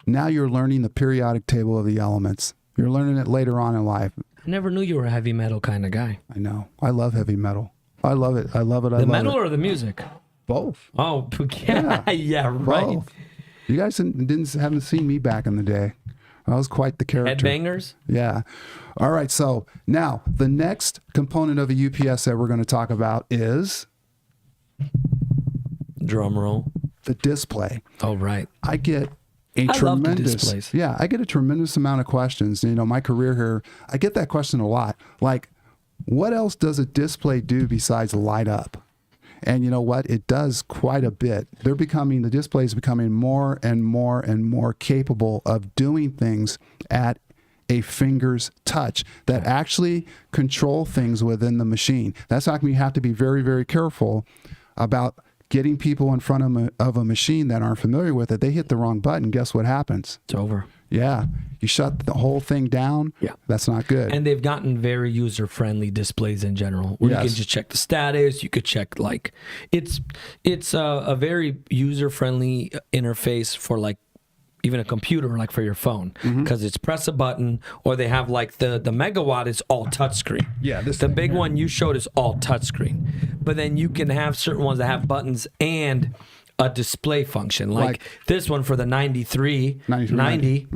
Speaker 1: now you're learning the periodic table of the elements. You're learning it later on in life.
Speaker 2: I never knew you were a heavy metal kind of guy.
Speaker 1: I know. I love heavy metal. I love it. I love it. I
Speaker 2: The
Speaker 1: love
Speaker 2: metal
Speaker 1: it.
Speaker 2: or the music?
Speaker 1: Both.
Speaker 2: Oh, yeah, yeah, right.
Speaker 1: Both. You guys haven't seen me back in the day. I was quite the character.
Speaker 2: Headbangers?
Speaker 1: Yeah. All right. So now the next component of a UPS that we're going to talk about is
Speaker 2: Drum roll.
Speaker 1: the display.
Speaker 2: Oh, right.
Speaker 1: I get a
Speaker 2: I love the
Speaker 1: tremendous,
Speaker 2: displays.
Speaker 1: yeah, I get a tremendous amount of questions. You know, my career here, I get that question a lot. Like, what else does a display do besides light up? And you know what? It does quite a bit. The display is becoming more and more and more capable of doing things at a finger's touch that actually control things within the machine. That's how come you have to be very, very careful about getting people in front of a machine that aren't familiar with it. They hit the wrong button. Guess what happens?
Speaker 2: It's over.
Speaker 1: Yeah. You shut the whole thing down.
Speaker 2: Yeah.
Speaker 1: That's not good.
Speaker 2: And they've gotten very user-friendly displays in general, where you
Speaker 1: Yes.
Speaker 2: can just check the status. You could check it's a very user-friendly interface for even a computer, like for your phone, because it's press a button, or they have the Megawatt is all touchscreen.
Speaker 1: Yeah, this
Speaker 2: the
Speaker 1: thing
Speaker 2: big
Speaker 1: here.
Speaker 2: one you showed is all touchscreen, but then you can have certain ones that have buttons and a display function, like this one for the 9390.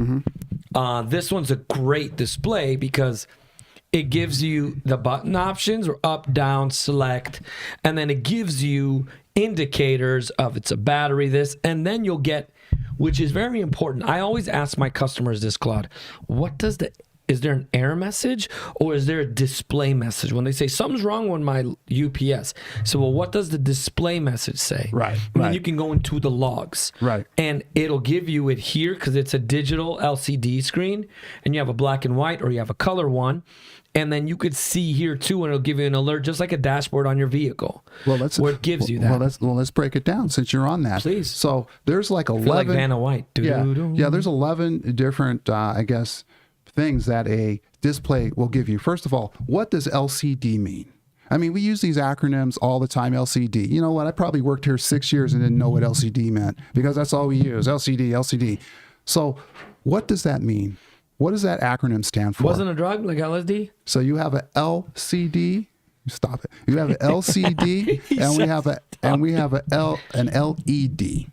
Speaker 2: This one's a great display because it gives you the button options, or up, down, select, and then it gives you indicators of it's a battery, this, and then you'll get, which is very important. I always ask my customers this, Claude, is there an error message or is there a display message? When they say something's wrong with my UPS. So, well, what does the display message say?
Speaker 1: Right,
Speaker 2: And then
Speaker 1: right.
Speaker 2: you can go into the logs.
Speaker 1: Right.
Speaker 2: And it'll give you it here because it's a digital LCD screen, and you have a black and white or you have a color one. And then you could see here too, and it'll give you an alert, just like a dashboard on your vehicle.
Speaker 1: Well,
Speaker 2: where it gives you that.
Speaker 1: Let's break it down since you're on that.
Speaker 2: Please.
Speaker 1: So there's 11.
Speaker 2: I feel like Vanna White.
Speaker 1: Yeah,
Speaker 2: Doo-doo-doo.
Speaker 1: yeah. There's 11 different, I guess, things that a display will give you. First of all, what does LCD mean? I mean, we use these acronyms all the time. LCD. You know what? I probably worked here 6 years and didn't know what LCD meant because that's all we use. LCD. So, what does that mean? What does that acronym stand for?
Speaker 2: Wasn't a drug like LSD?
Speaker 1: So you have a LCD. Stop it. You have an LCD, and we have an LED.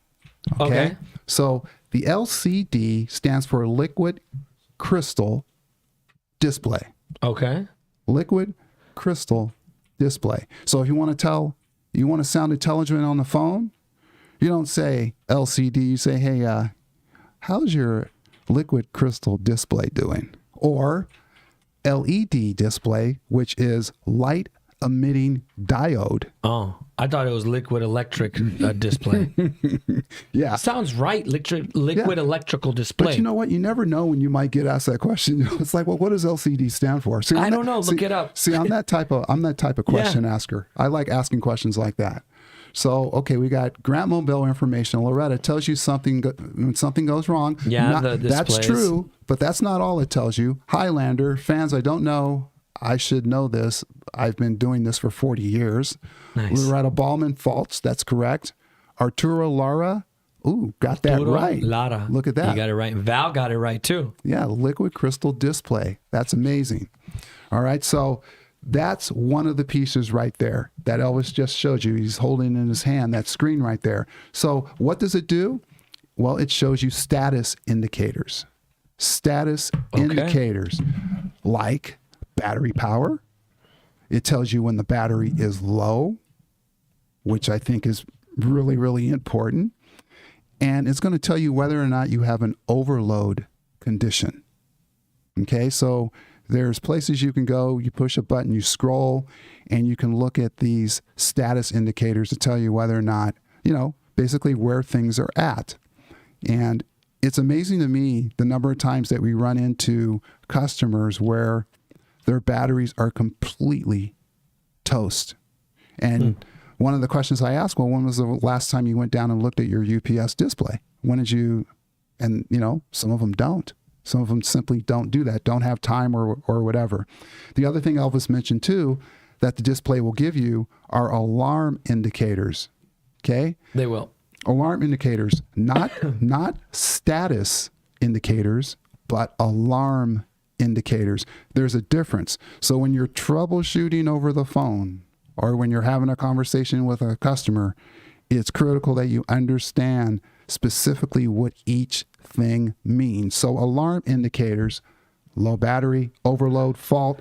Speaker 2: Okay.
Speaker 1: So the LCD stands for liquid crystal display.
Speaker 2: Okay.
Speaker 1: Liquid crystal display. So if you want to sound intelligent on the phone, you don't say LCD. You say, hey, how's your liquid crystal display doing? Or LED display, which is light emitting diode.
Speaker 2: Oh, I thought it was liquid electric display.
Speaker 1: Yeah.
Speaker 2: Sounds right. Liquid electrical display.
Speaker 1: But you know what? You never know when you might get asked that question. It's like, well, what does LCD stand for? See,
Speaker 2: I don't know. Look it up.
Speaker 1: See, I'm that type of question asker. I like asking questions like that. So, okay, we got Grant Mobile information. Loretta tells you when something goes wrong.
Speaker 2: Yeah,
Speaker 1: that's
Speaker 2: displays.
Speaker 1: true, but that's not all it tells you. Highlander fans, I don't know. I should know this. I've been doing this for 40 years.
Speaker 2: Nice.
Speaker 1: Loretta Ballman faults. That's correct. Arturo Lara. Ooh, got that
Speaker 2: Arturo
Speaker 1: right.
Speaker 2: Lara.
Speaker 1: Look at that.
Speaker 2: You got it right. Val got it right too.
Speaker 1: Yeah, liquid crystal display. That's amazing. All right, so that's one of the pieces right there that Elvis just showed you. He's holding in his hand that screen right there. So what does it do? Well, it shows you status indicators. Status indicators like battery power. It tells you when the battery is low, which I think is really, really important. And it's going to tell you whether or not you have an overload condition. Okay, so there's places you can go, you push a button, you scroll, and you can look at these status indicators to tell you whether or not, basically where things are at. And it's amazing to me the number of times that we run into customers where their batteries are completely toast. And one of the questions I asked, well, when was the last time you went down and looked at your UPS display? When did you, and you know, some of them don't. Some of them simply don't do that, don't have time or whatever. The other thing Elvis mentioned too, that the display will give you are alarm indicators. Okay?
Speaker 2: They will.
Speaker 1: Alarm indicators, not status indicators, but alarm indicators. There's a difference. So when you're troubleshooting over the phone or when you're having a conversation with a customer, it's critical that you understand specifically what each thing means. So alarm indicators, low battery, overload, fault,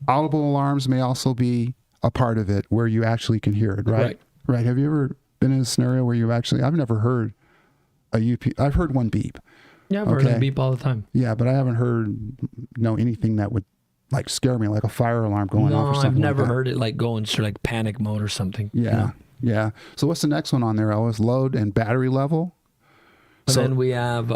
Speaker 1: audible alarms may also be a part of it where you actually can hear it, right? Right. Have you ever been in a scenario where you actually, I've never heard I've heard one beep.
Speaker 2: Yeah, I've heard a beep all the time.
Speaker 1: Yeah, but I haven't heard anything that would like scare me, like a fire alarm going off or something.
Speaker 2: I've never
Speaker 1: like that.
Speaker 2: heard it like go into like panic mode or something.
Speaker 1: Yeah,
Speaker 2: No.
Speaker 1: yeah. So what's the next one on there, Elvis? Load and battery level.
Speaker 2: And then we have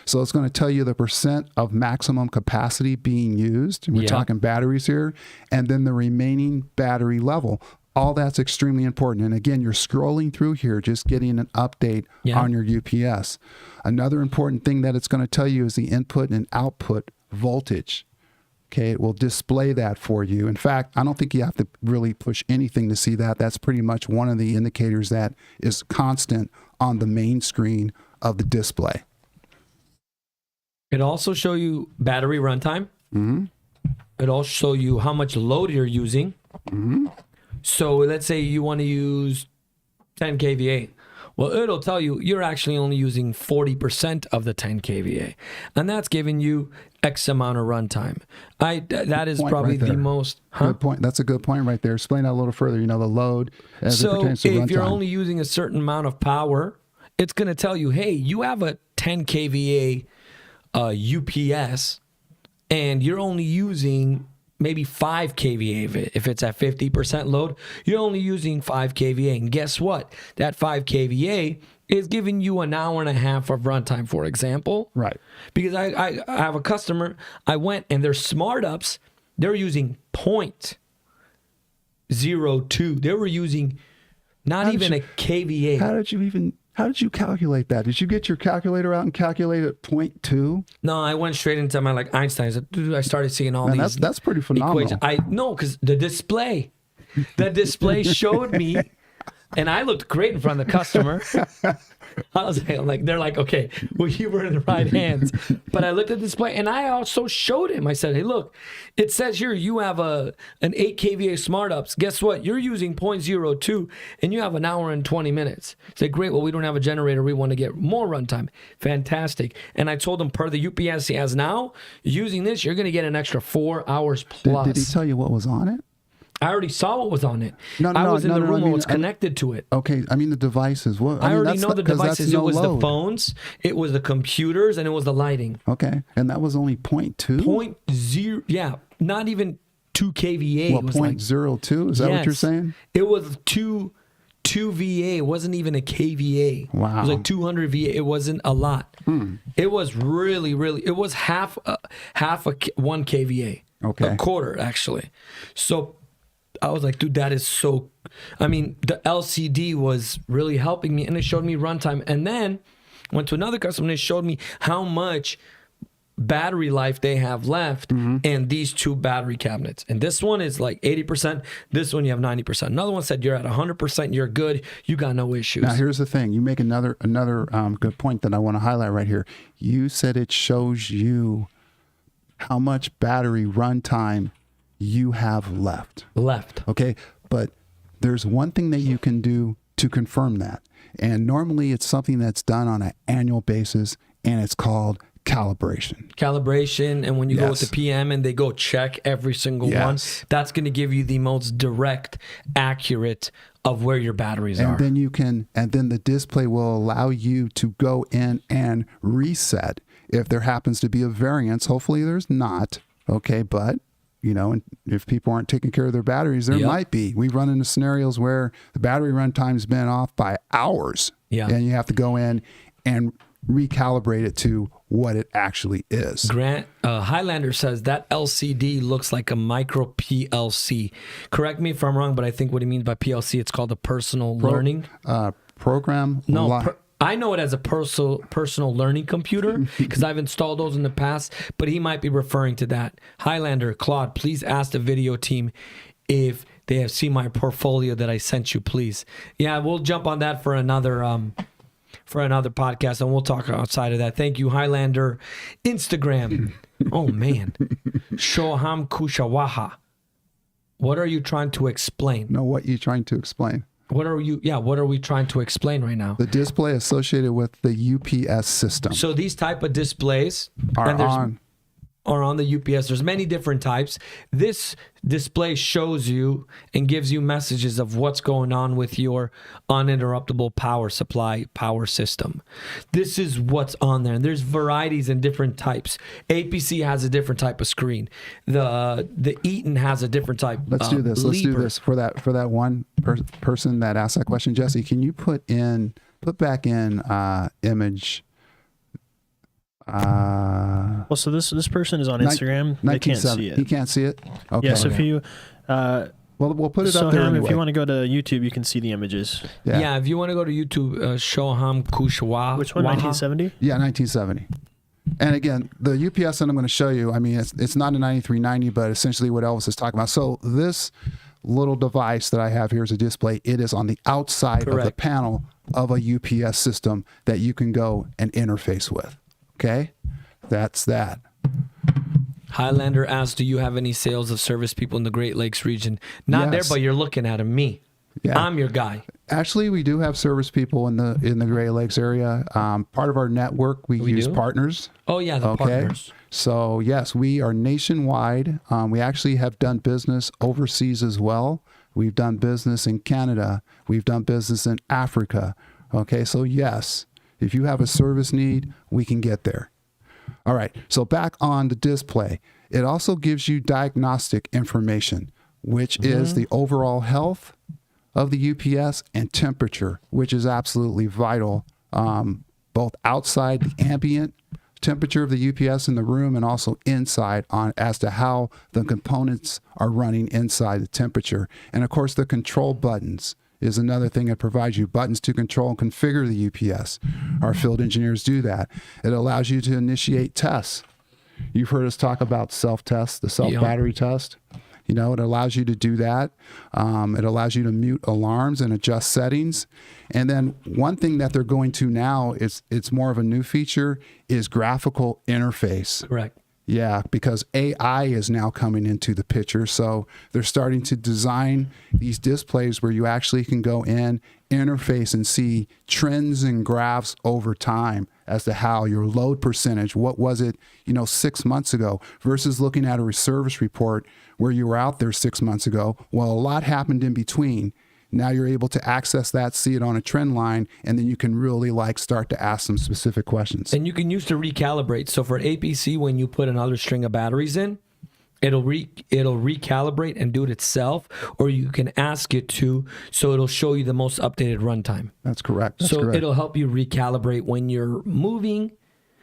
Speaker 1: So it's going to tell you the percent of maximum capacity being used. We're talking batteries here, and then the remaining battery level. All that's extremely important. And again, you're scrolling through here, just getting an update on your UPS. Another important thing that it's going to tell you is the input and output voltage. Okay, it will display that for you. In fact, I don't think you have to really push anything to see that. That's pretty much one of the indicators that is constant on the main screen of the display.
Speaker 2: it also show you battery runtime.
Speaker 1: Mm-hmm.
Speaker 2: It also show you how much load you're using.
Speaker 1: Mm-hmm.
Speaker 2: So let's say you want to use 10 kVA. Well, it'll tell you you're actually only using 40% of the 10 kVA. And that's giving you X amount of runtime. That is probably the most...
Speaker 1: Good point. That's a good point right there. Explain that a little further, the load as it pertains to runtime.
Speaker 2: So if you're only using a certain amount of power, it's going to tell you, hey, you have a 10 kVA UPS, and you're only using maybe 5 kVA of it. If it's at 50% load, you're only using 5 kVA. And guess what? That 5 kVA is giving you an hour and a half of runtime, for example.
Speaker 1: Right.
Speaker 2: Because I have a customer, I went and their smart ups, they're using 0.02. They were using not even a kVA.
Speaker 1: How did you calculate that? Did you get your calculator out and calculate at 0.2?
Speaker 2: No, I went straight into my Einstein. I started seeing all these.
Speaker 1: That's pretty phenomenal.
Speaker 2: Equations. No, because the display showed me, and I looked great in front of the customer. I was like, they're like, okay, well, you were in the right hands. But I looked at the display, and I also showed him. I said, hey, look, it says here you have an 8 kVA smart ups. Guess what? You're using 0.02, and you have an hour and 20 minutes. I said, great. Well, we don't have a generator. We want to get more runtime. Fantastic. And I told him, per the UPS he has now, using this, you're going to get an extra 4 hours plus.
Speaker 1: Did he tell you what was on it?
Speaker 2: I already saw what was on it.
Speaker 1: I
Speaker 2: was in the room when it's connected to it.
Speaker 1: Okay, I mean the devices.
Speaker 2: I already know the devices. It was the phones, it was the computers, and it was the lighting.
Speaker 1: Okay, and that was only 0.2?
Speaker 2: 0.0, yeah, not even 2 kVA.
Speaker 1: What, 0.02? Is that what you're saying?
Speaker 2: It was 2 VA. It wasn't even a kVA.
Speaker 1: Wow.
Speaker 2: It was like 200 VA. It wasn't a lot. It was really, it was half a 1 kVA.
Speaker 1: Okay.
Speaker 2: A quarter, actually. So I was like, dude, that is so... I mean, the LCD was really helping me, and it showed me runtime. And then went to another customer, and it showed me how much battery life they have left in these 2 battery cabinets. And this one is like 80%. This one, you have 90%. Another one said you're at 100%. You're good. You got no issues.
Speaker 1: Now, here's the thing. You make another good point that I want to highlight right here. You said it shows you how much battery runtime you have left. Okay, but there's one thing that you can do to confirm that. And normally it's something that's done on an annual basis, and it's called calibration. And when you go with the PM and they go check every single one, that's going to give you the most direct, accurate of where your batteries are. And then the display will allow you to go in and reset if there happens to be a variance. Hopefully there's not. Okay, but if people aren't taking care of their batteries, there might be. We've run into scenarios where the battery runtime's been off by hours. Yeah. And you have to go in and recalibrate it to what it actually is.
Speaker 2: Grant Highlander says that LCD looks like a micro PLC. Correct me if I'm wrong, but I think what he means by PLC, it's called a personal learning.
Speaker 1: Program.
Speaker 2: I know it as a personal learning computer because I've installed those in the past, but he might be referring to that. Highlander, Claude, please ask the video team if they have seen my portfolio that I sent you, please. Yeah, we'll jump on that for another podcast, and we'll talk outside of that. Thank you, Highlander. Instagram. Oh, man. 𝐓𝐢𝐭𝐚𝐦𝐩𝐬 𝐒𝐭𝐚𝐦𝐩𝐬. What are you trying to explain?
Speaker 1: No, what are you trying to explain?
Speaker 2: What are we trying to explain right now?
Speaker 1: The display associated with the UPS system.
Speaker 2: So these type of displays are on the UPS. There's many different types. This display shows you and gives you messages of what's going on with your uninterruptible power supply, power system. This is what's on there. And there's varieties and different types. APC has a different type of screen. The Eaton has a different type.
Speaker 1: Let's do this. Let's do this for that one person that asked that question. Jesse, can you put back in image?
Speaker 3: Well, so this person is on Instagram. They can't see it.
Speaker 1: He can't see it? Okay.
Speaker 3: Yeah, so if you...
Speaker 1: well, we'll put it
Speaker 3: so
Speaker 1: up there
Speaker 3: Ham,
Speaker 1: anyway.
Speaker 3: if you want to go to YouTube, you can see the images.
Speaker 2: Yeah, if you want to go to YouTube, 𝐓𝐢𝐭𝐚𝐦𝐩𝐬 𝐒𝐭𝐚𝐦𝐩𝐬.
Speaker 3: Which one? 1970?
Speaker 1: Yeah, 1970. And again, the UPS that I'm going to show you, I mean, it's not a 9390, but essentially what Elvis is talking about. So this little device that I have here is a display. It is on the outside of the panel of a UPS system that you can go and interface with. Okay, that's that.
Speaker 2: Highlander asks, do you have any sales of service people in the Great Lakes region? Not there, but you're looking at him. Me. Yeah. I'm your guy.
Speaker 1: Actually, we do have service people in the Great Lakes area. Part of our network, we use partners.
Speaker 2: Oh, yeah, the partners.
Speaker 1: So, yes, we are nationwide. We actually have done business overseas as well. We've done business in Canada. We've done business in Africa. Okay, so yes. If you have a service need, we can get there. All right, so back on the display. It also gives you diagnostic information, which is the overall health of the UPS and temperature, which is absolutely vital, both outside the ambient temperature of the UPS in the room and also inside as to how the components are running inside the temperature. And of course, the control buttons is another thing that provides you buttons to control and configure the UPS. Our field engineers do that. It allows you to initiate tests. You've heard us talk about self-test, the self-battery test. You know, it allows you to do that. It allows you to mute alarms and adjust settings. And then one thing that they're going to now, it's more of a new feature, is graphical interface.
Speaker 2: Correct.
Speaker 1: Yeah, because AI is now coming into the picture. So they're starting to design these displays where you actually can go in, interface, and see trends and graphs over time as to how your load percentage, what was it, 6 months ago, versus looking at a service report where you were out there 6 months ago. Well, a lot happened in between. Now you're able to access that, see it on a trend line, and then you can really start to ask some specific questions.
Speaker 2: And you can use to recalibrate. So for APC, when you put another string of batteries in, it'll recalibrate and do it itself, or you can ask it to, so it'll show you the most updated runtime.
Speaker 1: That's correct.
Speaker 2: It'll help you recalibrate when you're moving,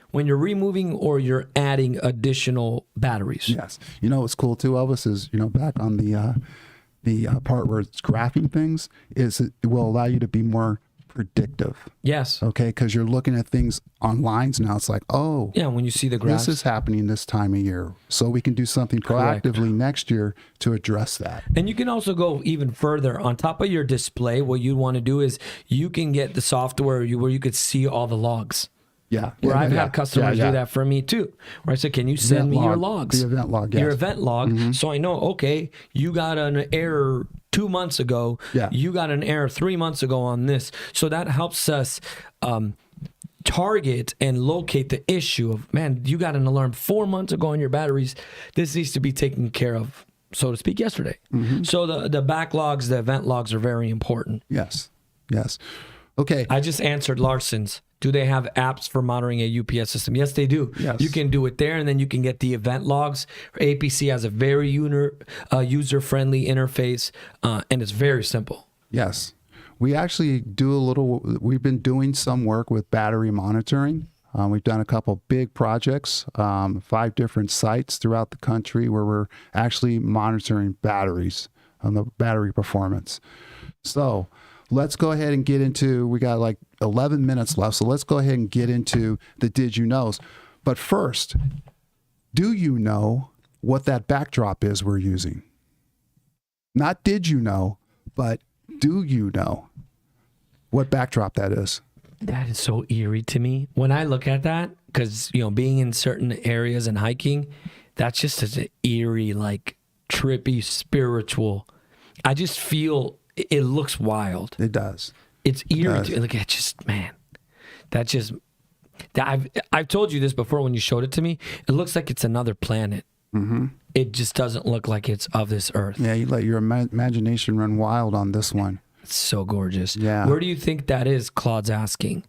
Speaker 2: when you're removing, or you're adding additional batteries.
Speaker 1: Yes. What's cool too, Elvis, is back on the part where it's graphing things, is it will allow you to be more predictive.
Speaker 2: Yes.
Speaker 1: Okay, because you're looking at things on lines now. It's like, oh,
Speaker 2: yeah, when you see the graphs,
Speaker 1: this is happening this time of year, so we can do something proactively next year to address that.
Speaker 2: And you can also go even further. On top of your display, what you'd want to do is you can get the software where you could see all the logs.
Speaker 1: Yeah.
Speaker 2: Where I've had customers do that for me too. Where I said, can you send me your logs?
Speaker 1: The event log, yes.
Speaker 2: Your event log. So I know, okay, you got an error 2 months ago.
Speaker 1: Yeah.
Speaker 2: You got an error 3 months ago on this. So that helps us target and locate the issue of, man, you got an alarm 4 months ago on your batteries. This needs to be taken care of, so to speak, yesterday. So the backlogs, the event logs are very important.
Speaker 1: Yes. Okay.
Speaker 2: I just answered Larson's. Do they have apps for monitoring a UPS system? Yes, they do.
Speaker 1: Yes.
Speaker 2: You can do it there, and then you can get the event logs. APC has a very user-friendly interface, and it's very simple.
Speaker 1: Yes. we actually we've been doing some work with battery monitoring. We've done a couple big projects, 5 different sites throughout the country where we're actually monitoring batteries and the battery performance. So let's go ahead and get into, we got like 11 minutes left. So let's go ahead and get into the did you knows. But first, do you know what that backdrop is we're using? Not did you know, but do you know what backdrop that is?
Speaker 2: That is so eerie to me. When I look at that, because, being in certain areas and hiking, that's just an eerie, like trippy, spiritual. I just feel it looks wild.
Speaker 1: It does.
Speaker 2: It's eerie. Like, it just, man, I've told you this before when you showed it to me. It looks like it's another planet. Mm-hmm. It just doesn't look like it's of this earth.
Speaker 1: Yeah, you let your imagination run wild on this one.
Speaker 2: It's so gorgeous.
Speaker 1: Yeah.
Speaker 2: Where do you think that is? Claude's asking.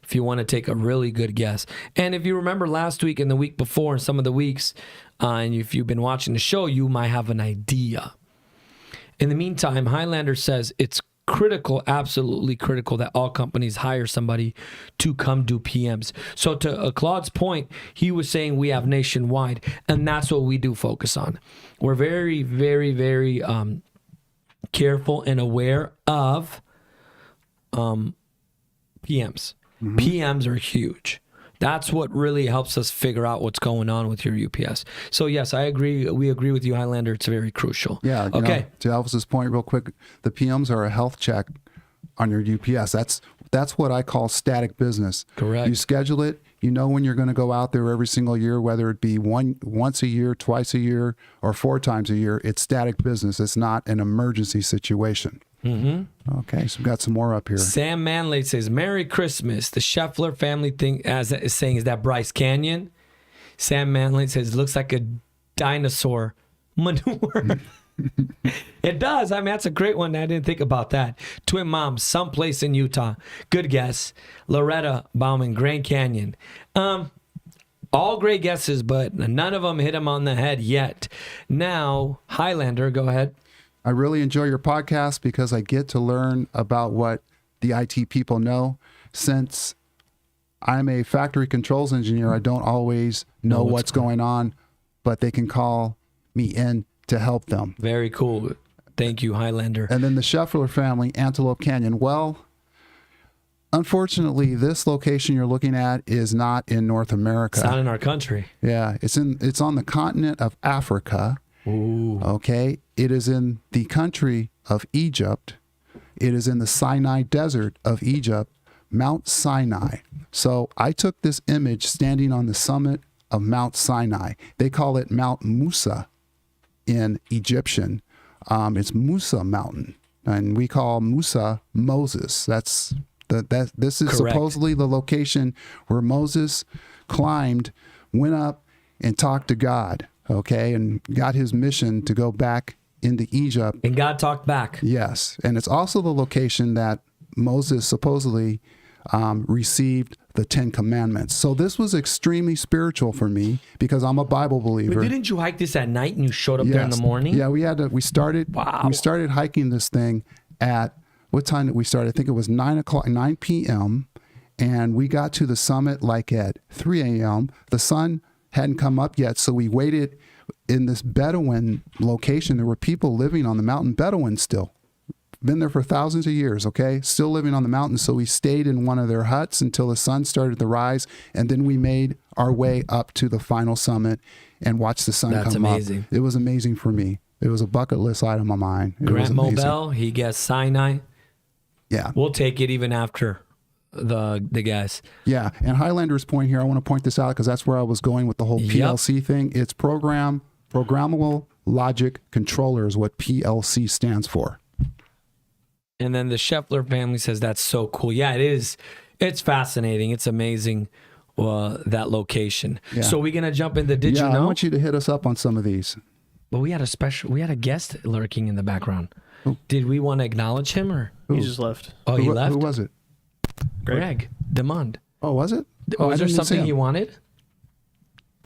Speaker 2: If you want to take a really good guess. And if you remember last week and the week before and some of the weeks, and if you've been watching the show, you might have an idea. In the meantime, Highlander says it's critical, absolutely critical, that all companies hire somebody to come do PMs. So to Claude's point, he was saying we have nationwide, and that's what we do focus on. We're very, very, very careful and aware of PMs. Mm-hmm. PMs are huge. That's what really helps us figure out what's going on with your UPS. So yes, I agree. We agree with you, Highlander. It's very crucial.
Speaker 1: Yeah.
Speaker 2: Okay.
Speaker 1: To Elvis's point, real quick, the PMs are a health check on your UPS. That's what I call static business.
Speaker 2: Correct.
Speaker 1: You schedule it. You know when you're going to go out there every single year, whether it be once a year, twice a year, or 4 times a year. It's static business. It's not an emergency situation. Mm-hmm. Okay, so we've got some more up here.
Speaker 2: Sam Manley says, Merry Christmas. The Scheffler family thing is saying, is that Bryce Canyon? Sam Manley says, looks like a dinosaur manure. It does. I mean, that's a great one. I didn't think about that. Twin moms, someplace in Utah. Good guess. Loretta Bauman, Grand Canyon. All great guesses, but none of them hit him on the head yet. Now, Highlander, go ahead.
Speaker 1: I really enjoy your podcast because I get to learn about what the IT people know. Since I'm a factory controls engineer, I don't always know what's going on, but they can call me in to help them.
Speaker 2: Very cool. Thank you, Highlander.
Speaker 1: And then the Scheffler family, Antelope Canyon. Well, unfortunately, this location you're looking at is not in North America.
Speaker 2: It's not in our country.
Speaker 1: Yeah, it's on the continent of Africa.
Speaker 2: Ooh.
Speaker 1: Okay, it is in the country of Egypt. It is in the Sinai Desert of Egypt, Mount Sinai. So I took this image standing on the summit of Mount Sinai. They call it Mount Musa in Egyptian. It's Musa Mountain, and we call Musa Moses. This is
Speaker 2: Correct.
Speaker 1: Supposedly the location where Moses climbed, went up, and talked to God. Okay, and got his mission to go back into Egypt.
Speaker 2: And God talked back.
Speaker 1: Yes, and it's also the location that Moses supposedly received the 10 Commandments. So this was extremely spiritual for me because I'm a Bible believer.
Speaker 2: But didn't you hike this at night and you showed up there in the morning?
Speaker 1: Yeah, we started hiking this thing at, what time did we start? I think it was 9 p.m. And we got to the summit like at 3 a.m. The sun hadn't come up yet, so we waited in this Bedouin location. There were people living on the mountain, Bedouins still. Been there for thousands of years, okay? Still living on the mountain, so we stayed in one of their huts until the sun started to rise, and then we made our way up to the final summit and watched the sun come up.
Speaker 2: That's amazing.
Speaker 1: It was amazing for me. It was a bucket list item of mine.
Speaker 2: Grant Mobile, he guessed Sinai.
Speaker 1: Yeah.
Speaker 2: We'll take it even after the guess.
Speaker 1: Yeah, and Highlander's point here, I want to point this out because that's where I was going with the whole PLC thing. It's programmable logic controller is what PLC stands for.
Speaker 2: And then the Scheffler family says that's so cool. Yeah, it is. It's fascinating. It's amazing, that location. Yeah. So we're gonna jump into Did You Know?
Speaker 1: I want you to hit us up on some of these.
Speaker 2: But we had a guest lurking in the background. Ooh. Did we want to acknowledge him or?
Speaker 3: He just left.
Speaker 2: Oh, he left?
Speaker 1: Who was it?
Speaker 2: Greg Demond.
Speaker 1: Oh, was it?
Speaker 2: Was there something he wanted?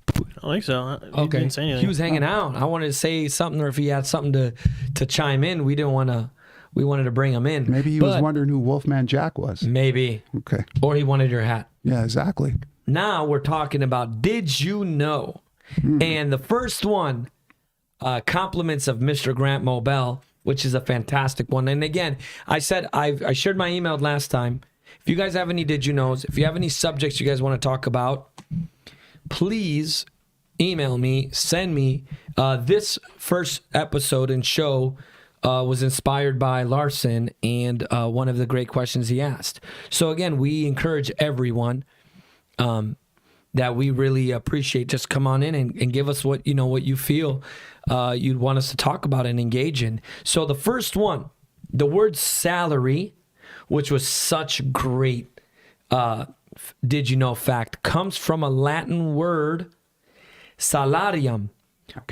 Speaker 3: I don't think so. He didn't say anything.
Speaker 2: He was hanging out. I wanted to say something, or if he had something to chime in. We didn't want to we wanted to bring him in.
Speaker 1: Maybe he was wondering who Wolfman Jack was.
Speaker 2: Maybe.
Speaker 1: Okay.
Speaker 2: Or he wanted your hat.
Speaker 1: Yeah, exactly.
Speaker 2: Now we're talking about Did You Know? And the first one, compliments of Mr. Grant Mobell, which is a fantastic one. And again, I said I shared my email last time. If you guys have any Did You Knows, if you have any subjects you guys want to talk about, please email me, send me. This first episode and show was inspired by Larson and one of the great questions he asked. So again, we encourage everyone that we really appreciate. Just come on in and give us what you feel you'd want us to talk about and engage in. So the first one, the word salary, which was such great did you know fact, comes from a Latin word, salarium,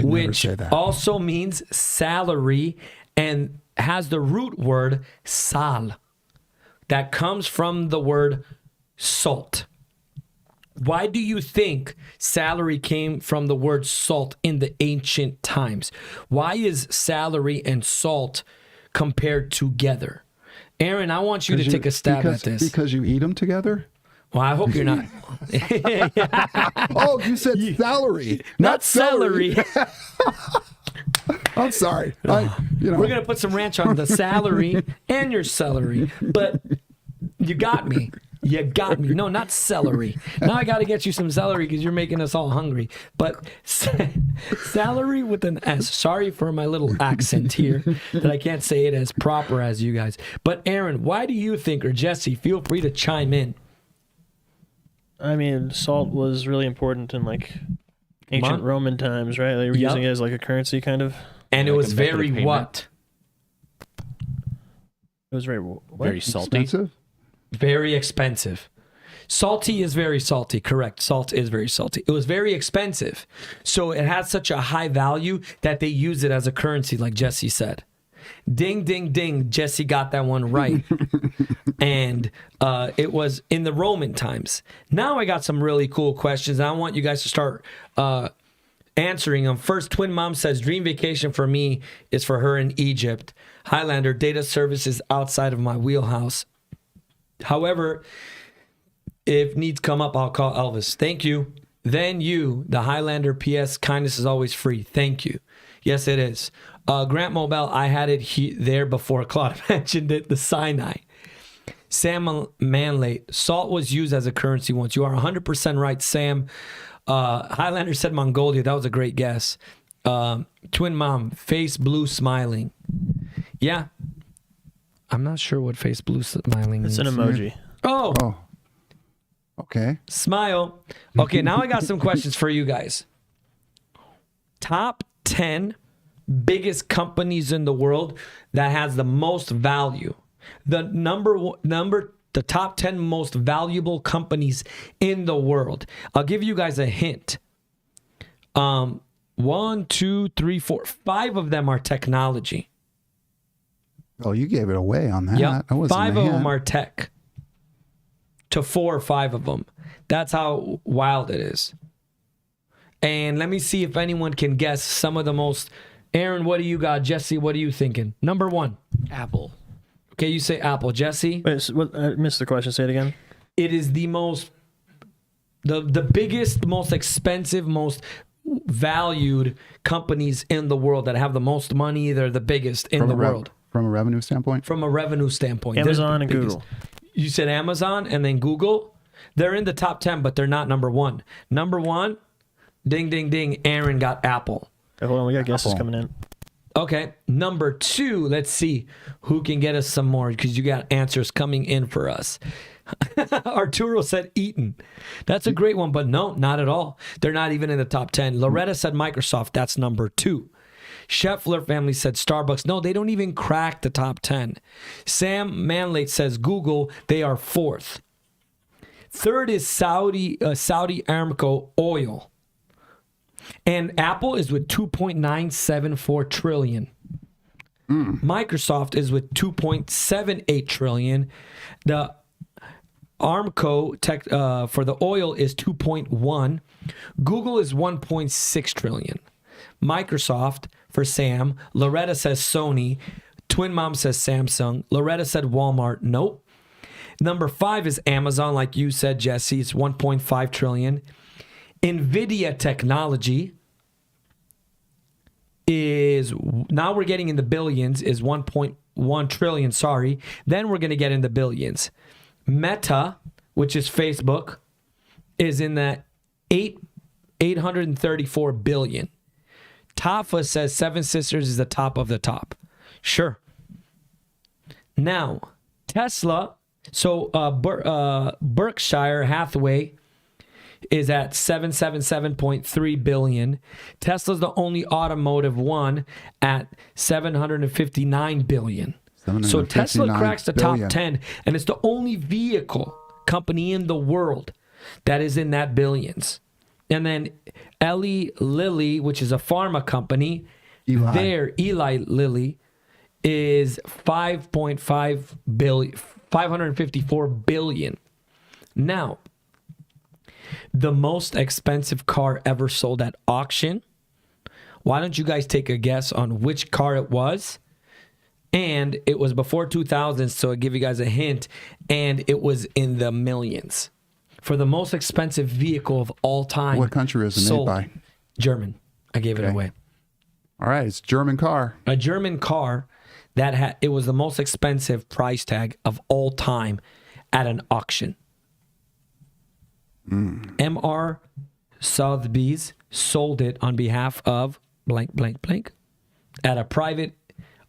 Speaker 2: which also means salary and has the root word sal that comes from the word salt. Why do you think salary came from the word salt in the ancient times? Why is salary and salt compared together? Aaron, I want you to take a stab at this.
Speaker 1: Because you eat them together?
Speaker 2: Well, I hope you're not.
Speaker 1: Oh, you said salary,
Speaker 2: not celery.
Speaker 1: I'm sorry. We're
Speaker 2: going to put some ranch on the salary and your celery. But you got me. You got me. No, not celery. Now I got to get you some celery because you're making us all hungry. But salary with an S. Sorry for my little accent here that I can't say it as proper as you guys. But Aaron, why do you think, or Jesse, feel free to chime in.
Speaker 3: I mean, salt was really important in like ancient Roman times, right? They were using it as like a currency kind of.
Speaker 2: And it was very what?
Speaker 3: It was
Speaker 4: very salty.
Speaker 1: Expensive?
Speaker 2: Very expensive. Salty is very salty, correct. Salt is very salty. It was very expensive. So it had such a high value that they used it as a currency, like Jesse said. Ding, ding, ding. Jesse got that one right. And it was in the Roman times. Now I got some really cool questions. I want you guys to start answering them. First, Twin Mom says, dream vacation for me is for her in Egypt. Highlander, data services outside of my wheelhouse. However, if needs come up, I'll call Elvis. Thank you. Then you, the Highlander, P.S. Kindness is always free. Thank you. Yes, it is. Grant Mobell, I had it there before Claude mentioned it, the Sinai. Sam Manlate, salt was used as a currency once. You are 100% right, Sam. Highlander said Mongolia. That was a great guess. Twin Mom, face blue smiling. Yeah. I'm not sure what face blue smiling means.
Speaker 3: It's an emoji.
Speaker 2: Oh.
Speaker 1: Okay.
Speaker 2: Smile. Okay, now I got some questions for you guys. Top 10 biggest companies in the world that has the most value. The top 10 most valuable companies in the world. I'll give you guys a hint. 1, 2, 3, 4, 5 of them are technology.
Speaker 1: Oh, you gave it away on that.
Speaker 2: Yep. 5 of them are tech. To 4 or 5 of them. That's how wild it is. And let me see if anyone can guess some of the most. Aaron, what do you got? Jesse, what are you thinking? Number 1.
Speaker 4: Apple.
Speaker 2: Okay, you say Apple. Jesse?
Speaker 3: Wait, so I missed the question. Say it again.
Speaker 2: It is the biggest, most expensive, most valued companies in the world that have the most money. They're the biggest in the world.
Speaker 1: From a revenue standpoint?
Speaker 2: From a revenue standpoint.
Speaker 3: Amazon and Google.
Speaker 2: You said Amazon and then Google. They're in the top 10, but they're not number 1. Number 1, ding, ding, ding, Aaron got Apple.
Speaker 3: Okay, hold on, we got guesses coming in.
Speaker 2: Okay, number 2, let's see who can get us some more because you got answers coming in for us. Arturo said Eaton. That's a great one, but no, not at all. They're not even in the top 10. Loretta said Microsoft. That's number 2. Scheffler family said Starbucks. No, they don't even crack the top 10. Sam Manlate says Google. They are 4th. 3rd is Saudi Aramco oil. And Apple is with 2.974 trillion. Microsoft is with 2.78 trillion. The Aramco tech for the oil is 2.1. Google is 1.6 trillion. Microsoft for Sam. Loretta says Sony. Twin Mom says Samsung. Loretta said Walmart. Nope. Number 5 is Amazon, like you said, Jesse. It's 1.5 trillion. NVIDIA technology is, now we're getting in the billions, is 1.1 trillion, sorry. Then we're going to get in the billions. Meta, which is Facebook, is in the 834 billion. Tafa says Seven Sisters is the top of the top. Sure. Now, Tesla, so Berkshire Hathaway is at 777.3 billion. Tesla's the only automotive one at 759 billion. So Tesla cracks the top 10, and it's the only vehicle company in the world that is in that billions. And then Eli Lilly, which is a pharma company, Eli Lilly is 554 billion. Now, the most expensive car ever sold at auction. Why don't you guys take a guess on which car it was? And it was before 2000, so I'll give you guys a hint. And it was in the millions. For the most expensive vehicle of all time.
Speaker 1: What country is it made by?
Speaker 2: German. I gave it away.
Speaker 1: All right, it's a German car.
Speaker 2: A German car that it was the most expensive price tag of all time at an auction. M.R. Sotheby's sold it on behalf of blank, blank, blank at a private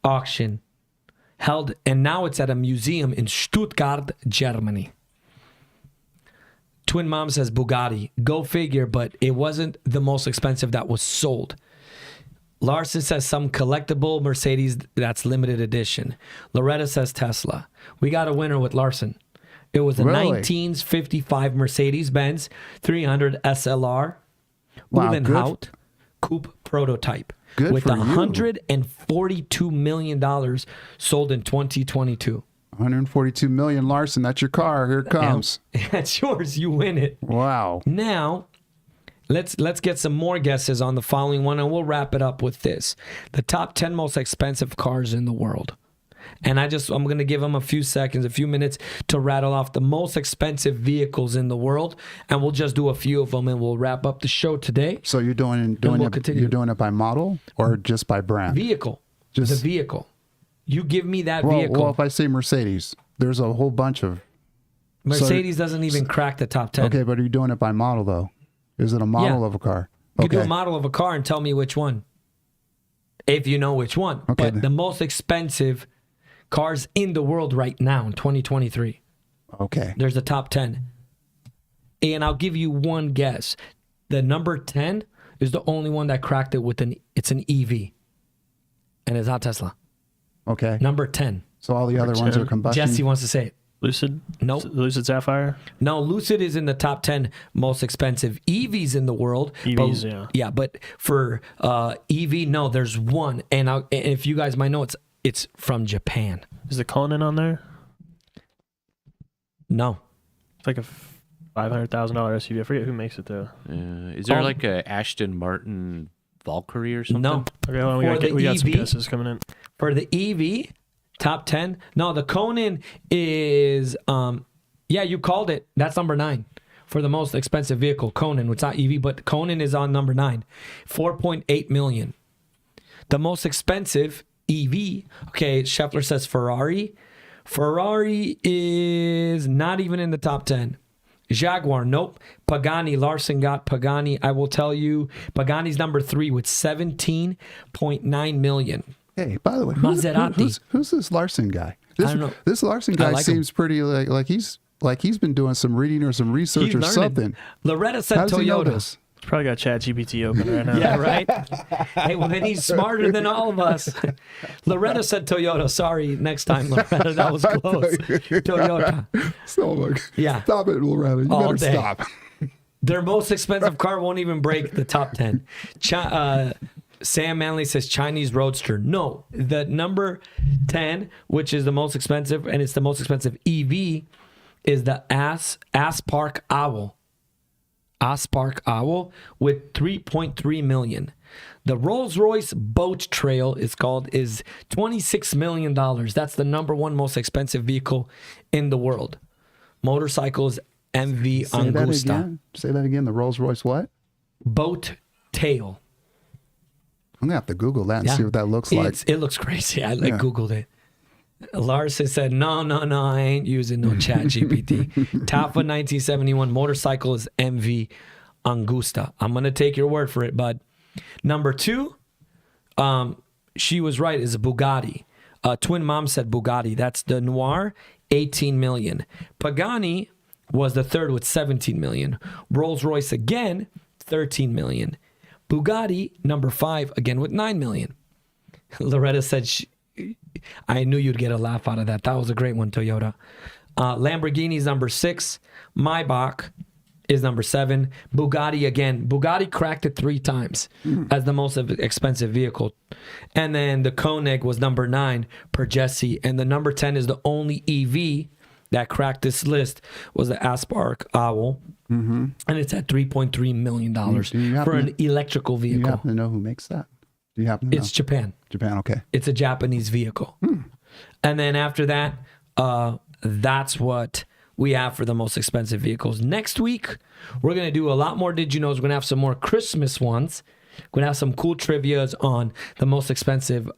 Speaker 2: auction held, and now it's at a museum in Stuttgart, Germany. Twin Mom says Bugatti. Go figure, but it wasn't the most expensive that was sold. Larson says some collectible Mercedes that's limited edition. Loretta says Tesla. We got a winner with Larson. It was a 1955 Mercedes-Benz 300 SLR wheelhouse coupe prototype with $142 million sold in 2022.
Speaker 1: 142 million, Larson. That's your car. Here it comes.
Speaker 2: That's yours. You win it.
Speaker 1: Wow.
Speaker 2: Now, let's get some more guesses on the following one, and we'll wrap it up with this. The top 10 most expensive cars in the world. And I'm going to give them a few seconds, a few minutes to rattle off the most expensive vehicles in the world. And we'll just do a few of them and we'll wrap up the show today.
Speaker 1: So you're doing it by model or just by brand?
Speaker 2: Vehicle. Just the vehicle. You give me that vehicle.
Speaker 1: Well, if I say Mercedes, there's a whole bunch of...
Speaker 2: Mercedes doesn't even crack the top 10.
Speaker 1: Okay, but are you doing it by model, though? Is it a model of a car?
Speaker 2: You do a model of a car and tell me which one. If you know which one. Okay. But the most expensive cars in the world right now in 2023.
Speaker 1: Okay.
Speaker 2: There's the top 10. And I'll give you one guess. The number 10 is the only one that cracked it with it's an EV. And it's not Tesla.
Speaker 1: Okay.
Speaker 2: Number 10.
Speaker 1: So all the other ones are combustion?
Speaker 2: Jesse wants to say it.
Speaker 3: Lucid?
Speaker 2: Nope.
Speaker 3: Lucid Sapphire?
Speaker 2: No, Lucid is in the top 10 most expensive EVs in the world.
Speaker 3: EVs, yeah.
Speaker 2: Yeah, but for EV, no, there's one. And if you guys might know, it's from Japan.
Speaker 3: Is the Conan on there?
Speaker 2: No.
Speaker 3: It's like a $500,000 SUV. I forget who makes it, though.
Speaker 4: Is there like a Aston Martin Valkyrie or something?
Speaker 2: No.
Speaker 3: Okay, well, we got some guesses coming in.
Speaker 2: For the EV, top 10. No, the Conan is, you called it. That's number 9 for the most expensive vehicle. Conan, it's not EV, but Conan is on number 9. 4.8 million. The most expensive EV, okay, Scheffler says Ferrari. Ferrari is not even in the top 10. Jaguar, nope. Pagani, Larson got Pagani. I will tell you, Pagani's number 3 with 17.9 million.
Speaker 1: Hey, by the way,
Speaker 2: Maserati.
Speaker 1: Who's this Larson guy?
Speaker 2: I don't know.
Speaker 1: This Larson guy seems pretty like he's been doing some reading or some research or something.
Speaker 2: Loretta said
Speaker 1: How does he know
Speaker 2: Toyota.
Speaker 1: this?
Speaker 3: He's probably got ChatGPT open right now.
Speaker 2: Yeah, right? Hey, well, then he's smarter than all of us. Loretta said Toyota. Sorry, next time, Loretta. That was close. Toyota.
Speaker 1: Stop it, Loretta. You better stop.
Speaker 2: Their most expensive car won't even break the top 10. Sam Manley says Chinese Roadster. No, the number 10, which is the most expensive, and it's the most expensive EV, is the Aspark Owl. Aspark Owl with 3.3 million. The Rolls-Royce Boat Trail is $26 million. That's the number one most expensive vehicle in the world. Motorcycles 𝐓𝐢𝐦𝐞 𝐒𝐭𝐚𝐦𝐩𝐬.
Speaker 1: Say that again. The Rolls-Royce what?
Speaker 2: Boat Tail.
Speaker 1: I'm gonna have to Google that and see what that looks like.
Speaker 2: It looks crazy. I Googled it. Larson said, no, I ain't using no chat GPT. Tafa 1971 motorcycle is 𝐓𝐢𝐦𝐞 𝐒𝐭𝐚𝐦𝐩𝐬. I'm going to take your word for it, bud. Number 2, she was right, is a Bugatti. Twin Mom said Bugatti. That's the Noir, 18 million. Pagani was the third with 17 million. Rolls-Royce again, 13 million. Bugatti, number 5, again with 9 million. Loretta said, I knew you'd get a laugh out of that. That was a great one, Toyota. Lamborghini's number 6. Maybach is number 7. Bugatti again. Bugatti cracked it 3 times as the most expensive vehicle. And then the Koenig was number 9 per Jesse. And the number 10 is the only EV that cracked this list was the Aspark Owl. And it's at $3.3 million for an electrical vehicle.
Speaker 1: Do you happen to know who makes that? Do you happen to know?
Speaker 2: It's Japan.
Speaker 1: Japan, okay.
Speaker 2: It's a Japanese vehicle. And then after that, that's what we have for the most expensive vehicles. Next week, we're going to do a lot more Did You Knows. We're going to have some more Christmas ones. We're going to have some cool trivias on the most expensive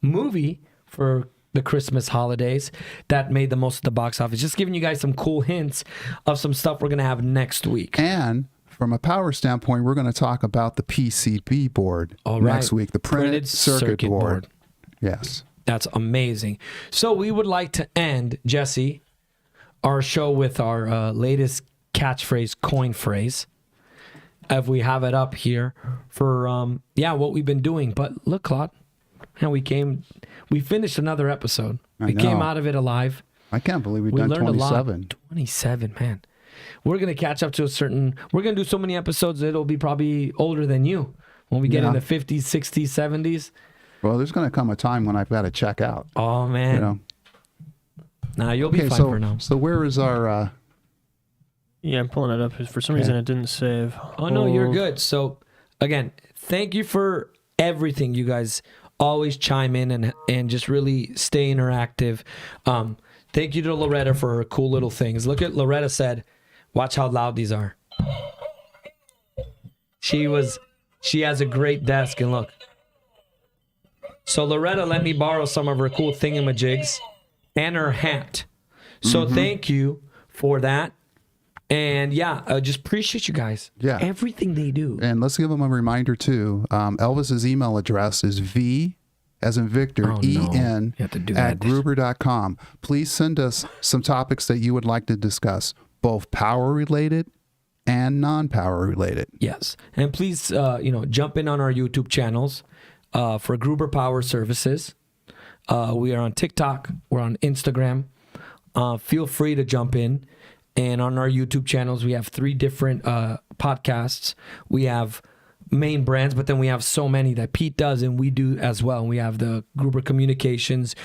Speaker 2: movie for the Christmas holidays that made the most of the box office. Just giving you guys some cool hints of some stuff we're going to have next week.
Speaker 1: And from a power standpoint, we're going to talk about the PCB board next week, the printed circuit board. Yes.
Speaker 2: That's amazing. So we would like to end, Jesse, our show with our latest catchphrase, coin phrase. If we have it up here for, what we've been doing. But look, Claude, and we finished another episode. We came out of it alive.
Speaker 1: I can't believe we've
Speaker 2: we
Speaker 1: done
Speaker 2: learned
Speaker 1: 27.
Speaker 2: A lot. 27, man. We're going to catch up to we're going to do so many episodes that it'll be probably older than you when we get in the 50s, 60s, 70s.
Speaker 1: Well, there's going to come a time when I've got to check out.
Speaker 2: Oh, man.
Speaker 1: You know?
Speaker 2: Nah, you'll be fine for now.
Speaker 1: So where is our...
Speaker 3: Yeah, I'm pulling it up. For some reason, it didn't save.
Speaker 2: Oh, no, you're good. So, again, thank you for everything. You guys always chime in and just really stay interactive. Thank you to Loretta for her cool little things. Look at Loretta said, watch how loud these are. She has a great desk, and look. So Loretta let me borrow some of her cool thingamajigs and her hat. So thank you for that. And I just appreciate you guys.
Speaker 1: Yeah.
Speaker 2: Everything they do.
Speaker 1: And let's give them a reminder too. Elvis's email address is V as in Victor, EN at Gruber.com. Please send us some topics that you would like to discuss, both power related and non-power related.
Speaker 2: Yes. And please, jump in on our YouTube channels for Gruber Power Services. We are on TikTok. We're on Instagram. Feel free to jump in. And on our YouTube channels, we have 3 different podcasts. We have main brands, but then we have so many that Pete does and we do as well. We have the Gruber Communications,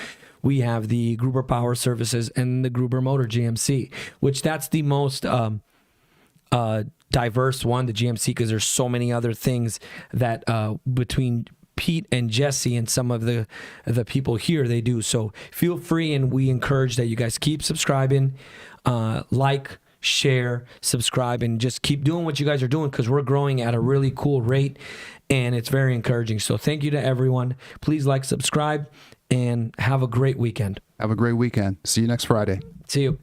Speaker 2: we have the Gruber Power Services, and the Gruber Motor GMC, which that's the most diverse one, the GMC, because there's so many other things that between Pete and Jesse and some of the people here, they do. So feel free, and we encourage that you guys keep subscribing, like, share, subscribe, and just keep doing what you guys are doing, because we're growing at a really cool rate and it's very encouraging. So thank you to everyone. Please like, subscribe, and have a great weekend.
Speaker 1: Have a great weekend. See you next Friday.
Speaker 2: See you.